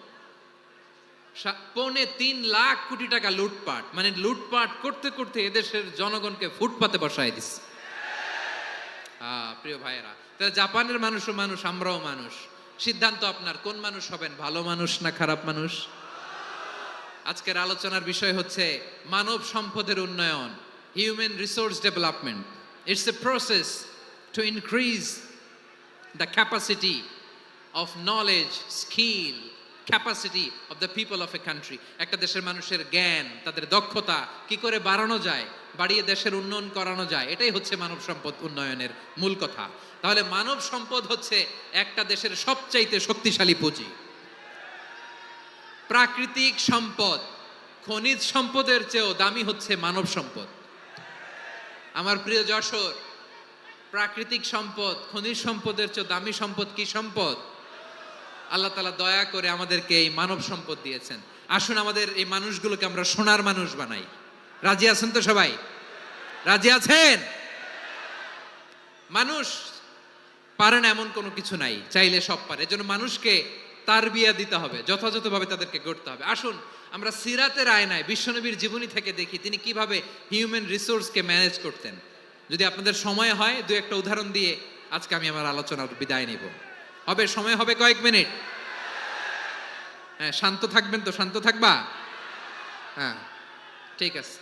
3.25 লাখ কোটি টাকা লুটপাট, মানে লুটপাট করতে করতে এদেশের জনগণকে ফুটপাতে বসায় দিচ্ছে। প্রিয় ভাইয়েরা, তাহলে জাপানের মানুষও মানুষ, আমরাও মানুষ। সিদ্ধান্ত আপনার, কোন মানুষ হবেন, ভালো মানুষ না খারাপ মানুষ? আজকের আলোচনার বিষয় হচ্ছে মানব সম্পদের উন্নয়ন, human resource development. It's a process to increase the capacity of knowledge, skill, capacity of the people of a country. একটা দেশের মানুষের জ্ঞান, তাদের দক্ষতা কি করে বাড়ানো যায়, বাড়িয়ে দেশের উন্নয়ন করানো যায়, এটাই হচ্ছে মানব সম্পদ উন্নয়নের মূল কথা। তাহলে মানব সম্পদ হচ্ছে একটা দেশের সবচাইতে শক্তিশালী পুঁজি। প্রাকৃতিক সম্পদ, খনিজ সম্পদের চেয়েও দামি হচ্ছে মানব সম্পদ। আমার প্রিয় যশোর, প্রাকৃতিক সম্পদ, খনিজ সম্পদের চেয়ে দামি সম্পদ কি সম্পদ? আল্লাহ তাআলা দয়া করে আমাদেরকে এই মানব সম্পদ দিয়েছেন। আসুন আমাদের এই মানুষগুলোকে আমরা সোনার মানুষ বানাই। রাজি আছেন তো সবাই? রাজি আছেন? মানুষ পারে না এমন কোনো কিছু নাই, চাইলে সব পারে। এজন্য মানুষকে তারবিয়া দিতে হবে, যথাযথভাবে তাদেরকে গড়তে হবে। আসুন আমরা সিরাতের আয়নায় বিশ্বনবীর জীবনী থেকে দেখি তিনি কিভাবে হিউম্যান রিসোর্সকে ম্যানেজ করতেন। যদি আপনাদের সময় হয়, দু একটা উদাহরণ দিয়ে আজকে আমি আমার আলোচনার বিদায় নিব। হবে? সময় হবে কয়েক মিনিট? হ্যাঁ, শান্ত থাকবেন তো? শান্ত থাকবা? হ্যাঁ, ঠিক আছে।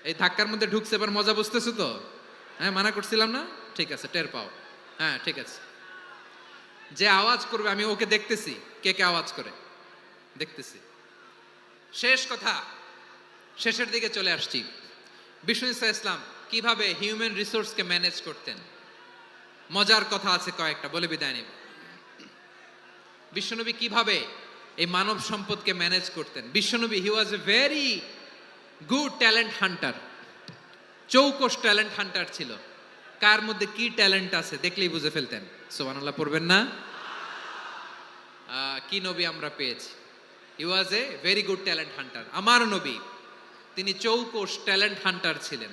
এই ধাক্কার মধ্যে ঢুকছে, এবার মজা বুঝতেছো তো? হ্যাঁ, মানা করছিলাম না? ঠিক আছে, টের পাও। হ্যাঁ, ঠিক আছে। যে আওয়াজ করবে আমি ওকে দেখতেছি, কে কে আওয়াজ করে দেখতেছি। শেষ কথা, শেষের দিকে চলে আসছি। বিষ্ণু ইসলাম কিভাবে হিউম্যান রিসোর্সকে ম্যানেজ করতেন, মজার কথা আছে কয়েকটা, বলে বিদায় নিব। বিশ্বনবী কিভাবে এই মানব সম্পদকে ম্যানেজ করতেন। বিশ্বনবী, he was a very good talent hunter, চৌকস ট্যালেন্ট হান্টার ছিল। কার মধ্যে কি ট্যালেন্ট আছে দেখলেই বুঝে ফেলতেন। সুবহানাল্লাহ পড়বেন না? কি নবী আমরা পেয়েছি! He was a very good talent hunter. আমার নবী, তিনি চৌকস ট্যালেন্ট হান্টার ছিলেন।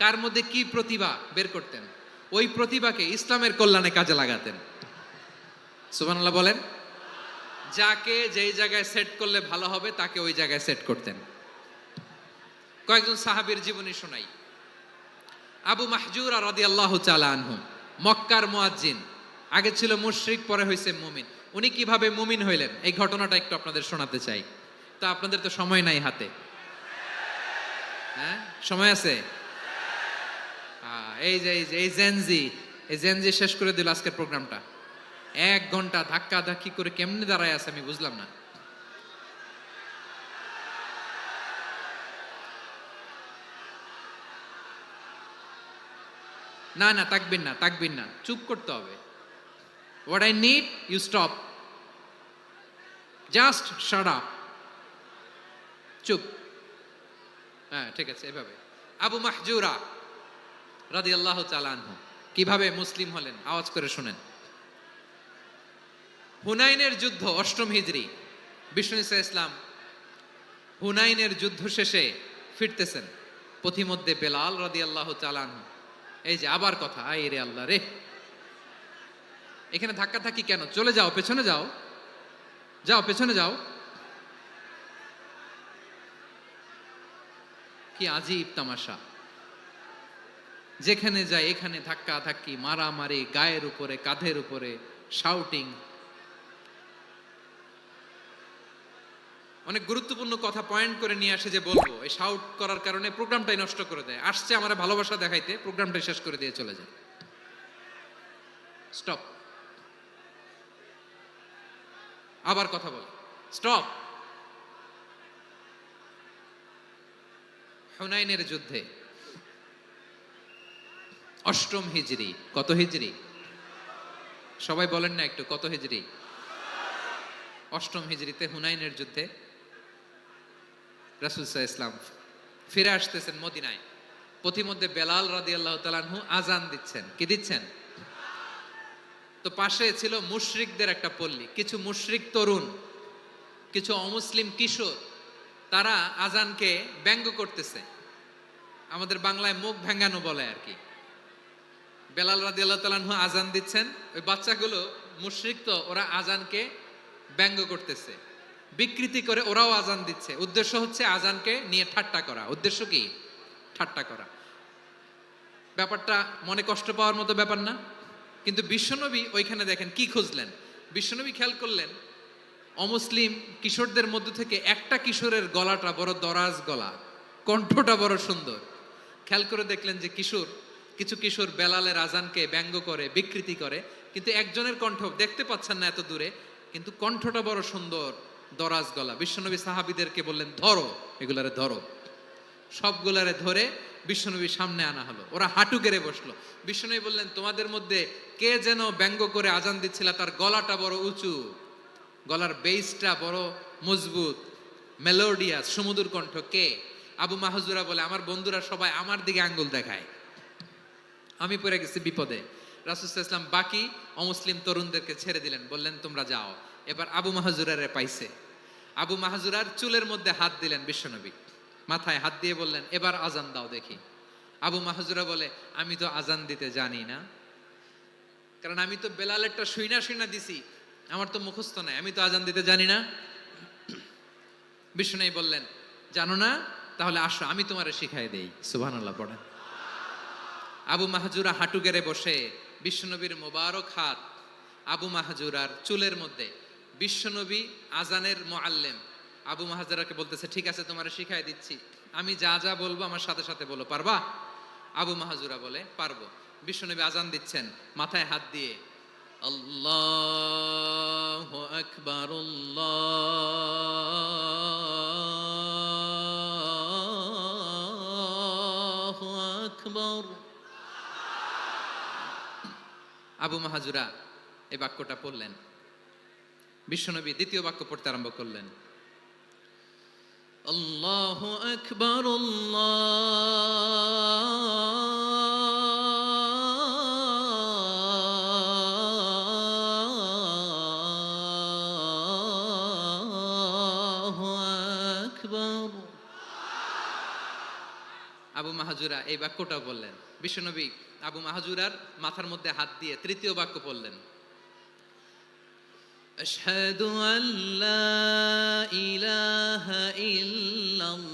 কার মধ্যে কি প্রতিভা বের করতেন, ওই প্রতিভাকে ইসলামের কল্যাণে কাজে লাগাতেন। সুবহানাল্লাহ বলেন। যাকে যেই জায়গায় সেট করলে ভালো হবে তাকে ওই জায়গায় সেট করতেন। কয়েকজন সাহাবীর জীবনী শোনাই। আবু মাহজুরা রাদিয়াল্লাহু তাআলা আনহু, মক্কার মুয়াজ্জিন, আগে ছিল মুশরিক, পরে হয়েছে মুমিন। উনি কিভাবে মুমিন হইলেন এই ঘটনাটা একটু আপনাদের শোনাতে চাই। তো আপনাদের তো সময় নাই হাতে। হ্যাঁ, সময় আছে? এই জেনজি শেষ করে দিল আজকের প্রোগ্রামটা। 1 ঘন্টা ধাক্কা ধাক্কি করে কেমনে দাঁড়ায় আছে আমি বুঝলাম না। না না, তাকবির না, তাকবির না, চুপ করতে হবে। What I need you stop, just shut up, চুপ। হ্যাঁ ঠিক আছে, এভাবে। আবু মাহজুরা রাদিয়াল্লাহু তাআলা আনহু কিভাবে মুসলিম হলেন আওয়াজ করে শুনেন। হুনাইনের যুদ্ধ, অষ্টম হিজরি, বিষ্ণু ঈসা ইসলাম হুনাইনের যুদ্ধ শেষে ফিরতেছেন। পথিমধ্যে বেলাল রাদিয়াল্লাহু তাআলা আনহু, এই যে আবার কথা, আই রে আল্লাহ রে, এখানে ধাক্কা থাকি কেন? চলে যাও, পেছনে যাও, যাও পেছনে যাও। কি আজীব তামাশা, যেখানে যায় এখানে ধাক্কা ধাক্কি, মারামারি, গায়ের উপরে কাঁধের উপরে শাউটিং। অনেক গুরুত্বপূর্ণ কথা পয়েন্ট করে নিয়ে আসে যে বলবো, এই শাউট করার কারণে প্রোগ্রামটাই নষ্ট করে দেয়। আসছে আমার ভালোবাসা দেখাইতে, প্রোগ্রামটাই শেষ করে দিয়ে চলে যায়। স্টপ, আবার কথা বল, স্টপ। হুনাইনের যুদ্ধে অষ্টম হিজরি, কত হিজরি সবাই বলেন না একটু, কত হিজরি? অষ্টম হিজরিতে হুনাইনের যুদ্ধে রাসূল সাল্লাল্লাহু আলাইহি ওয়াসাল্লাম ফিরে আসতেছেন মদিনায়। পথিমধ্যে বেলাল রাদিয়াল্লাহু তাআলা আনহু আজান দিচ্ছেন। কি দিচ্ছেন? তো পাশে ছিল মুশরিকদের একটা পল্লী, কিছু মুশরিক তরুণ, কিছু অমুসলিম কিশোর, তারা আজানকে ব্যঙ্গ করতেছে। আমাদের বাংলায় মুখ ভেঙ্গানো বলে আর কি। বেলাল রাদিয়াল্লাহু তাআলা আনহু আজান দিচ্ছেন, ওই বাচ্চাগুলো মুশরিক, তো ওরা আজানকে ব্যঙ্গ করতেছে, বিকৃতি করে ওরাও আজান দিচ্ছে। উদ্দেশ্য হচ্ছে আজানকে নিয়ে ঠাট্টা করা। উদ্দেশ্য কি? ঠাট্টা করা। ব্যাপারটা মনে কষ্ট পাওয়ার মতো ব্যাপার না? কিন্তু বিশ্বনবী ওইখানে দেখেন কি খুঁজলেন। বিশ্বনবী খেয়াল করলেন অমুসলিম কিশোরদের মধ্য থেকে একটা কিশোরের গলাটা বড় দরাজ গলা, কণ্ঠটা বড় সুন্দর। খেয়াল করে দেখলেন যে কিছু কিশোর বেলালের আজানকে ব্যঙ্গ করে, বিকৃতি করে, কিন্তু একজনের কণ্ঠ দেখতে পাচ্ছেন না এত দূরে, কিন্তু কণ্ঠটা বড় সুন্দর, দরাজ গলা। বিশ্বনবী সাহাবীদেরকে বললেন, ধরো এগুলারে, ধরো। সবগুলারে ধরে বিশ্বনবীর সামনে আনা হলো। ওরা হাঁটু গেড়ে বসলো। বিশ্বনবী বললেন, তোমাদের মধ্যে কে যেন ব্যঙ্গ করে আজান দিচ্ছিল, তার গলাটা বড় উঁচু, গলার বেসটা বড় মজবুত, মেলোডিয়াস, সুমধুর কণ্ঠ। কে? আবু মাহজুরা বলে, আমার বন্ধুরা সবাই আমার দিকে আঙ্গুল দেখায়, আমি পড়ে গেছি বিপদে। রাসূল সাল্লাল্লাহু আলাইহি ওয়াসাল্লাম বাকি অমুসলিম তরুণদেরকে ছেড়ে দিলেন, বললেন তোমরা যাও। এবার আবু মাহজুরারে পাইছে। আবু মাহজুরার চুলের মধ্যে হাত দিলেন বিশ্বনবী, মাথায় হাত দিয়ে বললেন, এবার আজান দাও দেখি। আবু মাহজুরা বলে, আমি তো আজান দিতে জানি না, কারণ আমি তো বেলালেরটা শুইনা দিছি, আমার তো মুখস্থ নাই, আমি তো আজান দিতে জানি না। বিশ্বনবী বললেন, জানো না? তাহলে আসো আমি তোমারে শিখাই দেই। সুবহানাল্লাহ পড়েন। আবু মাহজুরা হাঁটু গেড়ে বসে, বিশ্বনবীর মোবারক হাত আবু মাহজুরার চুলের মধ্যে। বিশ্বনবী আজানের মুআল্লিম আবু মাহজুরাকে বলতেছে, ঠিক আছে তোমারে শিখাই দিচ্ছি, আমি যা যা বলবো আমার সাথে সাথে বলো, পারবা? আবু মাহজুরা বলে, পারবো। বিশ্বনবী আজান দিচ্ছেন, মাথায় হাত দিয়ে, আল্লাহু আকবার, আল্লাহু আকবার। আবু মাহজুরা এই বাক্যটা পড়লেন। বিশ্বনবী দ্বিতীয় বাক্য পড়তে আরম্ভ করলেন, আল্লাহু আকবার, আল্লাহু আকবার। আবু মাহজুরা এই বাক্যটাও বললেন। বিশ্বনবী আবু মাহজুরার মাথার মধ্যে হাত দিয়ে তৃতীয় বাক্য পড়লেন, আশহাদু আল্লা ইলাহা ইল্লাল্লাহ,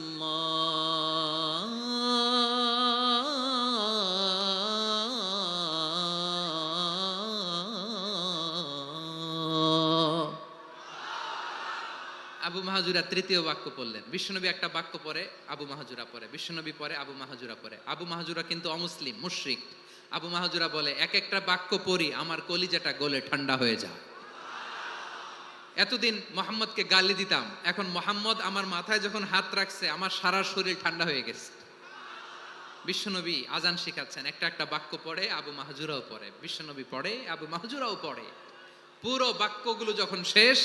আবু মাহজুরা তৃতীয় বাক্য পড়লেন। বিশ্বনবী একটা বাক্য পরে আবু মাহজুরা পরে, বিশ্বনবী পরে আবু মাহজুরা পরে। আবু মাহজুরা কিন্তু অমুসলিম, মুশরিক। আবু মাহজুরা বলে, এক একটা বাক্য পড়ি আমার কলিজাটা গলে ঠান্ডা হয়ে যায়। এতদিন মোহাম্মদকে গালি দিতাম, এখন মোহাম্মদ আমার মাথায় যখন হাত রাখছে আমার সারা শরীর ঠান্ডা হয়ে গেছে। বিশ্বনবী আজান শিখাচ্ছেন, একটা একটা বাক্য পড়ে, আবু মাহজুরাও পড়ে, বিশ্বনবী পড়ে, আবু মাহজুরাও পড়ে। পুরো বাক্যগুলো যখন শেষ,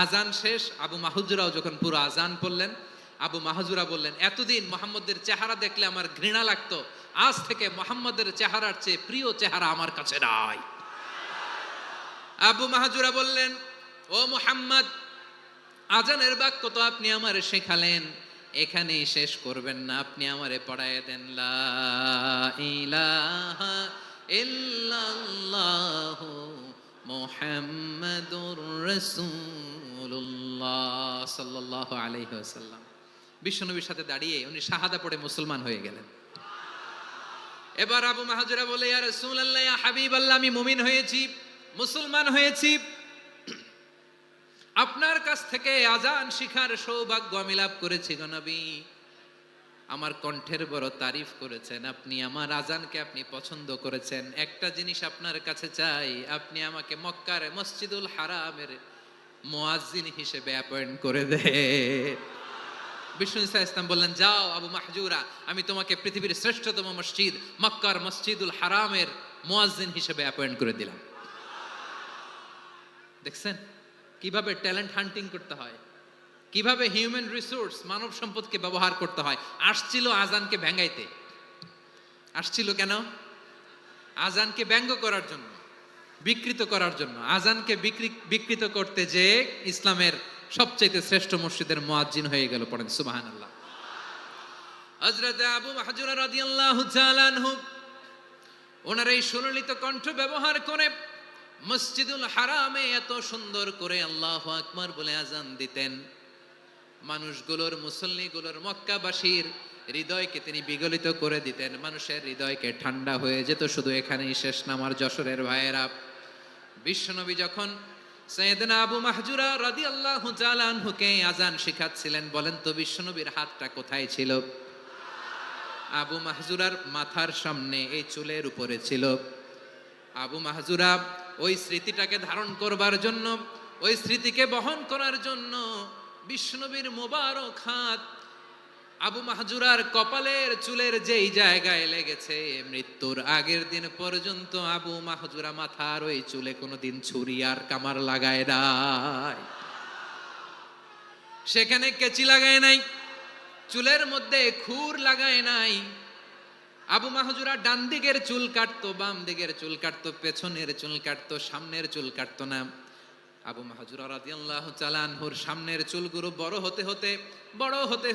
আজান শেষ, আবু মাহজুরাও যখন পুরো আজান পড়লেন, আবু মাহজুরা বললেন, এতদিন মোহাম্মদের চেহারা দেখলে আমার ঘৃণা লাগতো, আজ থেকে মোহাম্মদের চেহারার চেয়ে প্রিয় চেহারা আমার কাছে নাই। আবু মাহজুরা বললেন, ও মুহাম্মদ, আজানের বাক্য তো আপনি আমারে শেখালেন, এখানেই শেষ করবেন না, আপনি আমারে পড়ায় দেন, লা ইলাহা ইল্লাল্লাহু মুহাম্মাদুর রাসূলুল্লাহ সাল্লাল্লাহু আলাইহি ওয়াসাল্লাম। বিশ্বনবীর সাথে দাঁড়িয়ে উনি শাহাদা পড়ে মুসলমান হয়ে গেলেন। এবার আবু মাহজুরা বলে, ইয়া রাসূলুল্লাহ, ইয়া হাবিবাল্লাহ, আমি মুমিন হয়েছি, মুসলমান হয়েছি, আপনার কাছ থেকে আজান শিখার সৌভাগ্য আমি লাভ করেছি গো নবী। আমার কণ্ঠের বড় তারিফ করেছেন, আপনি আমার আজানকে আপনি পছন্দ করেছেন। একটা জিনিস আপনার কাছে চাই, আপনি আমাকে মক্কার মসজিদুল হারামের মুয়াজ্জিন হিসেবে অ্যাপয়েন্ট করে দেন। বিষ্ণু ইসা ইসলাম বললেন, যাও আবু মাহজুরা, আমি তোমাকে পৃথিবীর শ্রেষ্ঠতম মসজিদ মক্কার মসজিদুল হারামের মুয়াজ্জিন হিসেবে অ্যাপয়েন্ট করে দিলাম। দেখছেন কিভাবে ট্যালেন্ট হান্টিং করতে হয়, কিভাবে হিউম্যান রিসোর্স মানব সম্পদকে ব্যবহার করতে হয়। আসছিল আজানকে ভেঙ্গাইতে, আসছিল কেন? আজানকে ব্যঙ্গ করার জন্য, বিকৃত করার জন্য। আজানকে বিকৃত করতে যে ইসলামের সবচেয়ে শ্রেষ্ঠ মসজিদের মুয়াজ্জিন হয়ে গেল। পড়েন সুবহানাল্লাহ। হযরত আবু মাহজুরা রাদিয়াল্লাহু তাআলা আনহু ওনার এই সুললিত কণ্ঠ ব্যবহার করে মসজিদুল হারামে এত সুন্দর করে আল্লাহু আকবার বলে আজান দিতেন, মানুষগুলোর, মুসল্লিগুলোর, মক্কাবাসীর হৃদয়কে তিনি বিগলিত করে দিতেন, মানুষের হৃদয়কে ঠান্ডা হয়ে যেত। শুধু এখানেই শেষ না আমার যশোরের ভাইয়েরা, বিশ্বনবী যখন সাইয়েদনা আবু মাহজুরা রাদিয়াল্লাহু তাআলা আনহুকে আজান শিখাচ্ছিলেন, বলেন তো বিশ্বনবীর হাতটা কোথায় ছিল? আবু মাহজুরার মাথার সামনে, এই চুলের উপরে ছিল। আবু মাহজুরা ওই স্মৃতিটাকে ধারণ করবার জন্য, ওই স্মৃতিকে বহন করার জন্য বিশ্বনবীর মোবারক হাত আবু মাহজুরার কপালের চুলের যেই জায়গায় লেগেছে, মৃত্যুর আগের দিন পর্যন্ত আবু মাহজুরা মাথার ওই চুলে কোনোদিন ছুরি আর কামার লাগায় নাই, সেখানে কেচি লাগায় নাই, চুলের মধ্যে খুর লাগায় নাই। আবু মাহজুরা ডান দিকের চুল কাটতো, বাম দিকের চুল কাটতো, পেছনের চুল কাটতো, সামনের চুল কাটতো না। আবু মাহজুরা রাদিয়াল্লাহু তাআলা আনহুর সামনের চুলগুলো বড় হতে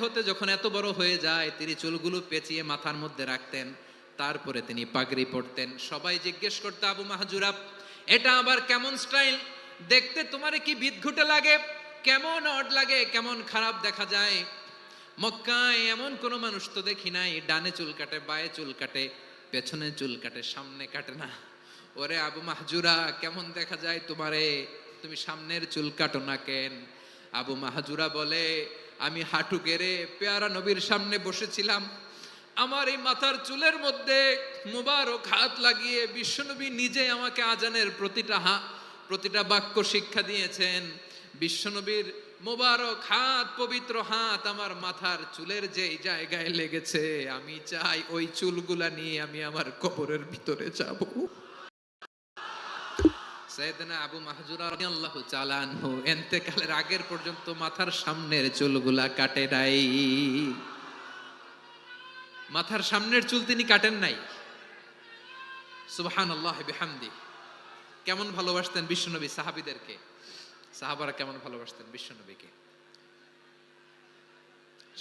হতে যখন এত বড় হয়ে যায়, তিনি চুলগুলো পেঁচিয়ে মাথার মধ্যে রাখতেন, তারপরে তিনি পাগড়ি পরতেন। সবাই জিজ্ঞেস করতো, আবু মাহজুরা, এটা আবার কেমন স্টাইল? দেখতে তোমার কি বিদঘুটে লাগে? কেমন অড লাগে? কেমন খারাপ দেখা যায়? মক্কায় এমন কোন মানুষ তো দেখি নাই, ডানে চুল কাটে, বায়ে চুল কাটে, পেছনে চুল কাটে, সামনে কাটে না। ওরে আবু মাহজুরা, কেমন দেখা যায় তোমারে? তুমি সামনের চুল কাটো না কেন? আবু মাহজুরা বলে, আমি হাঁটু গেড়ে পেয়ারা নবীর সামনে বসেছিলাম, আমার এই মাথার চুলের মধ্যে মুবারক হাত লাগিয়ে বিশ্বনবী নিজে আমাকে আজানের প্রতিটা বাক্য শিক্ষা দিয়েছেন। বিশ্বনবীর মোবারক হাত, পবিত্র হাত আমার মাথার চুলের যেই জায়গায় লেগেছে, আমি চাই ওই চুলগুলা নিয়ে আমি আমার কবরের ভিতরে যাব। সাইয়েদনা আবু মাহজুরা রাদিয়াল্লাহু তাআলা আনহু ইন্তেকালের আগের পর্যন্ত মাথার সামনের চুলগুলা কাটে নাই। মাথার সামনের চুল তিনি কাটেন নাই। সুবহানাল্লাহ বিহামদি। কেমন ভালোবাসতেন বিশ্বনবী সাহাবীদেরকে, সাহাবারা কেমন ভালোবাসতেন বিশ্বনবীকে।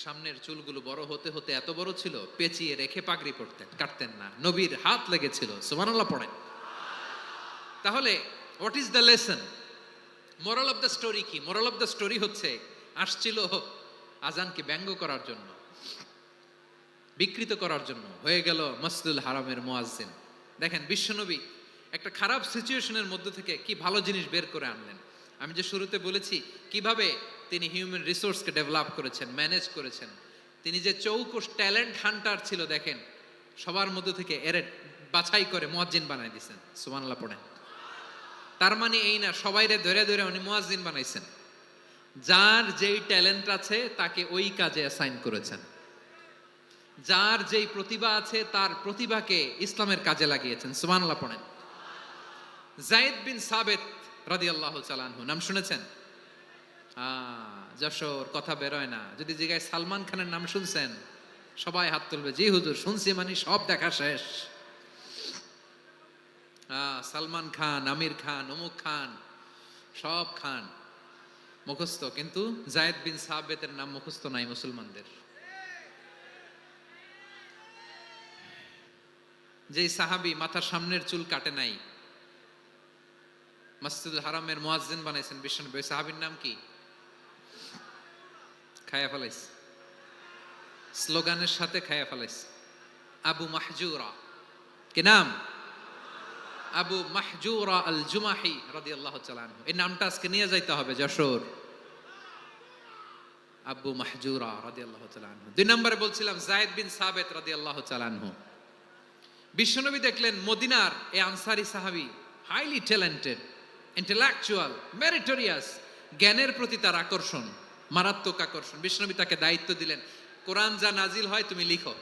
সামনের চুলগুলো বড় হতে হতে এত বড় ছিল, পেঁচিয়ে রেখে পাগড়ি পরতেন, কাটতেন না। নবীর হাত লেগেছিল, সুবহানাল্লাহ পড়েন। তাহলে what is the lesson? Moral of the story কি? মোরাল অফ দ্য স্টোরি হচ্ছে, আসছিল আজানকে ব্যঙ্গ করার জন্য, বিকৃত করার জন্য, হয়ে গেল মসজিদুল হারামের মুয়াজ্জিন। দেখেন বিশ্বনবী একটা খারাপ সিচুয়েশনের মধ্যে থেকে কি ভালো জিনিস বের করে আনলেন। আমি যে শুরুতে বলেছি কিভাবে তিনি হিউম্যান রিসোর্সকে ডেভেলপ করেছেন, ম্যানেজ করেছেন। তিনি যে চৌকস ট্যালেন্ট হান্টার ছিল, দেখেন সবার মধ্যে থেকে এরে বাছাই করে মুয়াজ্জিন বানাই দিয়েছেন। সুবহানাল্লাহ পড়েন। তার মানে এই না সবাইরে ধরে ধরে উনি মুয়াজ্জিন বানাইছেন, যার যেই ট্যালেন্ট আছে তাকে ওই কাজে অ্যাসাইন করেছেন। যার যেই প্রতিভা আছে তার প্রতিভাকে ইসলামের কাজে লাগিয়েছেন। সুবহানাল্লাহ পড়েন। যায়েদ বিন সাবিত রাদিয়াল্লাহু তাআলা আনহু, নাম শুনেছেন? যশোর, কথা বেরোয় না। যদি জিগায় সালমান খানের নাম শুনছেন, সবাই হাত তুলবে, জি হুজুর শুনছি, মানে সব দেখা শেষ। সালমান খান, আমির খান, অমুক খান, সব খান মুখস্থ, কিন্তু যায়েদ বিন সাবিতের নাম মুখস্থ নাই মুসলমানদের। যেই সাহাবী মাথার সামনের চুল কাটে নাই, মসজিদুল হারামের মুয়াজ্জিন বানাইছেন বিশ্বনবী, ওই সাহাবীর নাম কি? খায়া ফেলাইছে, স্লোগানের সাথে খায়া ফেলাইছে। আবু মাহজুরা, কি নাম? আবু মাহজুরা আল জুমাহি রাদিয়াল্লাহু তাআলা আনহু। এই নামটা আজকে নিয়ে যাইতে হবে যশোর। আবু মাহজুরা রাদিয়াল্লাহু তাআলা আনহু। 2 নম্বরে বলছিলাম যায়েদ বিন সাবিত রাদিয়াল্লাহু তাআলা আনহু। বিশ্বনবী দেখলেন মদিনার এই আনসারী সাহাবী হাইলি ট্যালেন্টেড, ইন্টেলেকচুয়াল, মেরিটোরিয়াস, জ্ঞানের প্রতি তার আকর্ষণ, মারাত্মক আকর্ষণ। বিশ্বনবী তাকে দায়িত্ব দিলেন, কোরআন যা নাজিল হয় তুমি লিখো,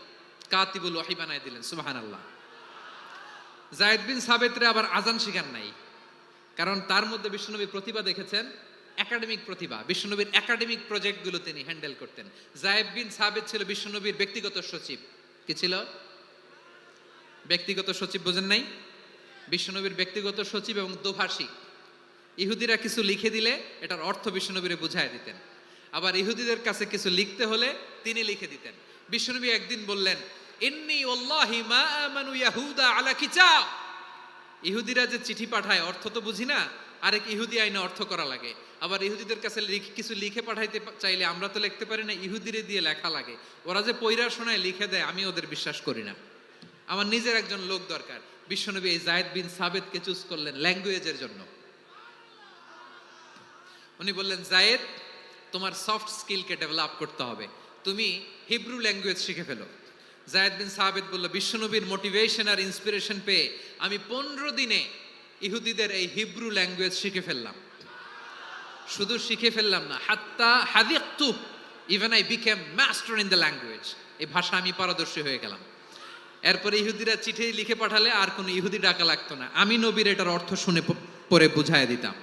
কাতিবুল ওহী বানায় দিলেন। সুবহানাল্লাহ। যায়েদ বিন সাবিতরে আবার আজান শিখান নাই, কারণ তার মধ্যে বিশ্বনবী প্রতিভা দেখেছেন, একাডেমিক প্রতিভা। বিশ্বনবীর একাডেমিক প্রজেক্টগুলো তিনি হ্যান্ডেল করতেন। যায়েদ বিন সাবিত ছিল বিশ্বনবীর ব্যক্তিগত সচিব। কি ছিল? ব্যক্তিগত সচিব, বোঝেন নাই? বিশ্বনবীর ব্যক্তিগত সচিব এবং দোভাষী। ইহুদিরা কিছু লিখে দিলে এটার অর্থ বিশ্বনবীরে বুঝায় দিতেন, আবার ইহুদিদের কাছে কিছু লিখতে হলে তিনি লিখে দিতেন। বিশ্বনবী একদিন বললেন, ইন্নী ওয়াল্লাহি মা আমানু ইয়াহুদা আলা কিতাব। ইহুদিরা যে চিঠি পাঠায় অর্থ তো বুঝি না, আরেক ইহুদি আইনে অর্থ করা লাগে। আবার ইহুদিদের কাছে কিছু লিখে পাঠাইতে চাইলে আমরা তো লিখতে পারি না, ইহুদিরে দিয়ে লেখা লাগে। ওরা যে পয়রা শোনায় লিখে দেয়, আমি ওদের বিশ্বাস করি না, আমার নিজের একজন লোক দরকার। বিশ্বনবী এই যায়েদ বিন সাবিতকে চুজ করলেন ল্যাঙ্গুয়েজের জন্য। উনি বললেন, যায়েদ, তোমার সফট স্কিলকে ডেভেলপ করতে হবে, তুমি হিব্রু ল্যাঙ্গুয়েজ শিখে ফেলো। যায়েদ বিন সাবিত বলল, বিশ্বনবীর মোটিভেশন আর ইন্সপিরেশন পেয়ে আমি 15 দিনে ইহুদিদের এই হিব্রু ল্যাঙ্গুয়েজ শিখে ফেললাম। শুধু শিখে ফেললাম না, হাত্তা হাদিকতু, even I became master in the language. এই ভাষা আমি পারদর্শী হয়ে গেলাম। এরপরে ইহুদিরা চিঠি লিখে পাঠালে আর কোনো ইহুদি ডাকা লাগতো না, আমি নবীর এটার অর্থ শুনে পরে বুঝায় দিতাম।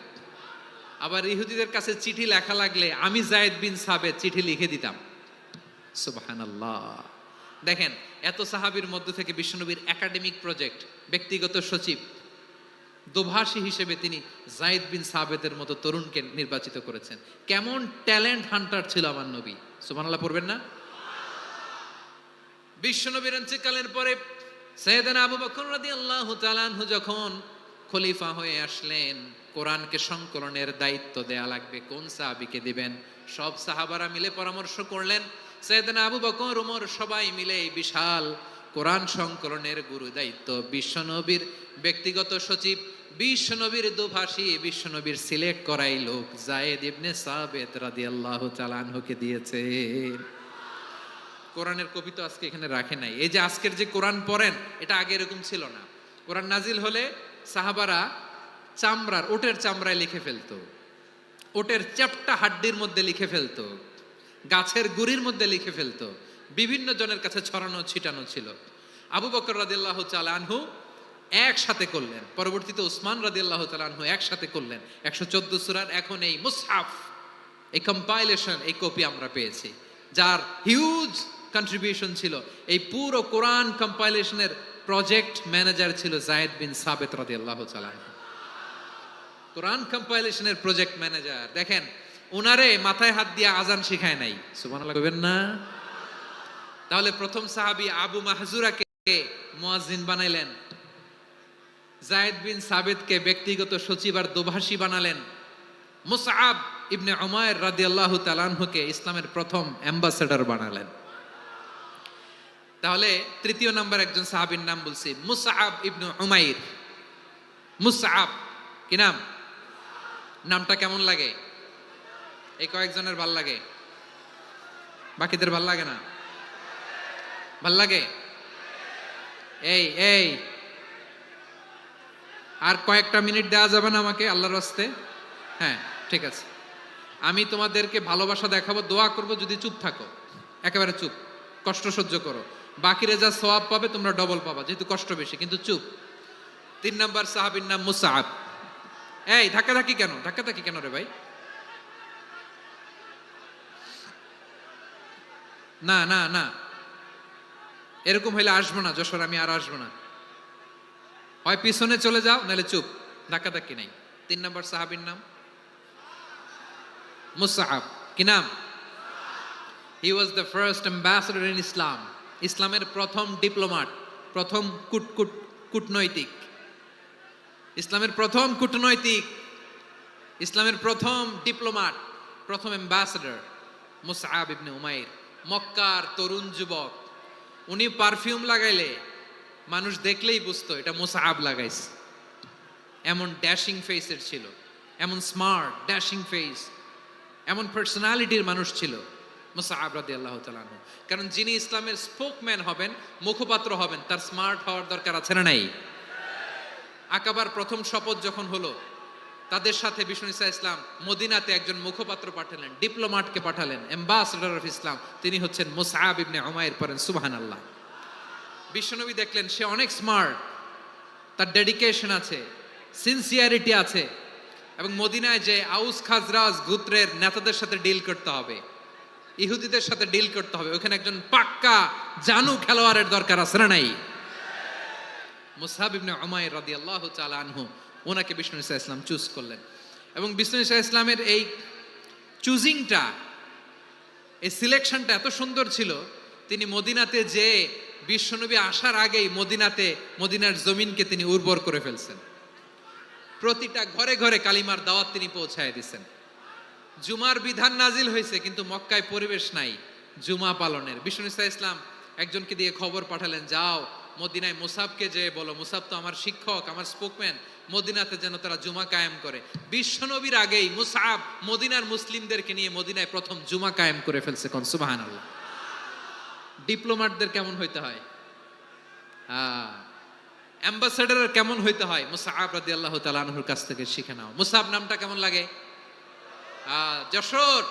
আবার ইহুদিদের কাছে চিঠি লেখা লাগলে আমি যায়েদ বিন সাবিত চিঠি লিখে দিতাম। সুবহানাল্লাহ। দেখেন, এত সাহাবীর মধ্য থেকে বিশ্বনবীর একাডেমিক প্রজেক্ট, ব্যক্তিগত সচিব, দোভাষী হিসেবে তিনি যায়েদ বিন সাবিতের মতো তরুণকে নির্বাচিত করেছেন। কেমন ট্যালেন্ট হান্টার ছিল আমার নবী। সুবহানাল্লাহ পড়বেন না? বিশ্বনবীর ইন্তেকালের পরে সাইয়েদনা আবু বকর রাদিয়াল্লাহু তাআলা আনহু যখন খলিফা হয়ে আসলেন, কোরআনকে সংকলনের দায়িত্ব দেয়া লাগবে, কোন সাহাবীকে দিবেন? সব সাহাবারা মিলে পরামর্শ করলেন। সাইয়েদনা আবু বকর, ওমর সবাই মিলে এই বিশাল কোরআন সংকলনের গুরু দায়িত্ব বিশ্বনবীর ব্যক্তিগত সচিব, বিশ্বনবীর দোভাষী, বিশ্বনবীর সিলেক্ট করাই লোক যায়েদ ইবনে সাবিত রাদিয়াল্লাহু তাআলা আনহুকে দিয়েছে। কোরআনের কপি তো আজকে এখানে রাখে নাই। এই যে আজকের যে কোরআন পড়েন, এটা আগে এরকম ছিল না। কোরআন নাজিল হলে সাহাবারা চামড়ার, ওটের চামড়ায় লিখে ফেলতো, ওটের চ্যাপ্টা হাড্ডির মধ্যে লিখে ফেলতো, গাছের গুড়ির মধ্যে লিখে ফেলতো, বিভিন্ন জনের কাছে ছড়ানো ছিটানো ছিল। আবু বকর রাদিয়াল্লাহু তাআলা আনহু একসাথে করলেন, পরবর্তীতে উসমান রাদিয়াল্লাহু তাআলা আনহু একসাথে করলেন। 114 সূরার এখন এই মুসহাফ, এই কম্পাইলেশন, এই কপি আমরা পেয়েছি, যার হিউজ কন্ট্রিবিউশন ছিল। এই পুরো কোরআন কম্পাইলেশনের প্রজেক্ট ম্যানেজার ছিল যায়েদ বিন সাবিত রাদিয়াল্লাহু তাআলা। কোরআন কম্পাইলেশনের প্রজেক্ট ম্যানেজার। দেখেন, ওনারে মাথায় হাত দিয়ে আজান শিখায় নাই। সুবহানাল্লাহ কইবেন না? তাহলে প্রথম সাহাবী আবু মাহজুরাকে মুয়াজ্জিন বানাইলেন, যায়েদ বিন সাবিতকে ব্যক্তিগত সচিব আর দোভাষী বানালেন, মুসআব ইবনে উমাইর রাদিয়াল্লাহু তাআলা আনহুকে ইসলামের প্রথম অ্যাম্বাসেডর বানালেন। তাহলে তৃতীয় নাম্বার একজন সাহাবীর নাম বলছি, মুসআব ইবনে উমাইর। মুসআব, কি নাম? নামটা কেমন লাগে? এই কয়েকজনের ভাল লাগে, বাকিদের ভাল লাগে না? ভাল লাগে? এই এই আর কয়েকটা মিনিট দেওয়া যাবে না আমাকে আল্লাহর রাস্তে? হ্যাঁ, ঠিক আছে। আমি তোমাদেরকে ভালোবাসা দেখাবো, দোয়া করব, যদি চুপ থাকো, একেবারে চুপ, কষ্ট সহ্য করো। বাকিরা যা সওয়াব পাবে তোমরা ডবল পাবা, যেহেতু কষ্ট বেশি, কিন্তু চুপ। 3 নম্বর সাহাবীর নাম মুসআব। এই ধাক্কাধাক্কি কেন, ধাক্কাধাক্কি কেন রে ভাই? না না না, এরকম হইলে আসবো না যশোর, আমি আর আসবো না। হয় পিছনে চলে যাও, নাহলে চুপ, ধাক্কাধাক্কি নাই। 3 নম্বর সাহাবীর নাম মুসআব। কি নাম? He was the first ambassador in Islam. ইসলামের প্রথম ডিপ্লোমাট, প্রথম কূটনৈতিক, ইসলামের প্রথম কূটনৈতিক, ইসলামের প্রথম ডিপ্লোমাট, প্রথম অ্যাম্বাসেডর মুসআব ইবনে উমাইর। মক্কার তরুণ যুবক, উনি পারফিউম লাগাইলে মানুষ দেখলেই বুঝতো এটা মুসআব লাগাইছে। এমন ড্যাশিং ফেসের ছিল, এমন স্মার্ট ড্যাশিং ফেস, এমন পার্সোনালিটির মানুষ ছিল মুসআব রাদিয়াল্লাহু তাআলা আনহু। কারণ যিনি ইসলামের স্পোকম্যান হবেন, মুখপাত্র হবেন, তার স্মার্ট হওয়ার দরকার আছে না নাই? আকাবার প্রথম শপথ যখন হলো, তাদের সাথে বিষ্ণু ঈসা ইসলাম মদিনাতে একজন মুখপাত্র পাঠালেন, ডিপ্লোমাটকে পাঠালেন, অ্যাম্বাসেডর অফ ইসলাম। তিনি হচ্ছেন মুসআব ইবনে উমাইর। পড়েন সুবহানাল্লাহ। বিশ্বনবী দেখলেন সে অনেক স্মার্ট, তার ডেডিকেশন আছে, সিনসিয়ারিটি আছে, এবং মদিনায় যে আউস খাজরাজ গোত্রের নেতাদের সাথে ডিল করতে হবে, ইহুদিদের সাথে ডিল করতে হবে, ওখানে একজন পাক্কা জানু খেলোয়াড়ের দরকার আছে না নাই? মুসআব ইবনে উমাইর রাদিয়াল্লাহু তাআলা আনহু, ওনাকে বিষ্ণু ঈসা ইসলাম চুজ করলেন। এবং বিষ্ণু ঈসা ইসলামের এই চুজিংটা, এই সিলেকশনটা এত সুন্দর ছিল, তিনি মদিনাতে যে বিশ্বনবী আসার আগেই মদিনার জমিনকে তিনি উর্বর করে ফেলছেন। প্রতিটা ঘরে ঘরে কালিমার দাওয়াত তিনি পৌঁছায় দিয়েছেন। জুমার বিধান নাজিল হয়েছে, কিন্তু মক্কায় পরিবেশ নাই জুমা পালনের। বিষ্ণু ঈসা ইসলাম একজনকে দিয়ে খবর পাঠালেন, যাও মদিনায় মুসাবকে যে বলো, মুসাব তো আমার শিক্ষক, আমার স্পোকম্যান, মদিনাতে যেন তারা জুমা কায়েম করে। বিশ্বনবীর আগেই মুসআব মদিনার মুসলিমদেরকে নিয়ে মদিনায় প্রথম জুমা কায়েম করে ফেলছে। কোন সুবহানাল্লাহ। ডিপ্লোমাটদের কেমন হইতে হয়, অ্যাম্বাসেডারের কেমন হইতে হয়, মুসআব রাদিয়াল্লাহু তাআলা আনহুর কাছ থেকে শিখে নাও। মুসআব নামটা কেমন লাগে? যশোর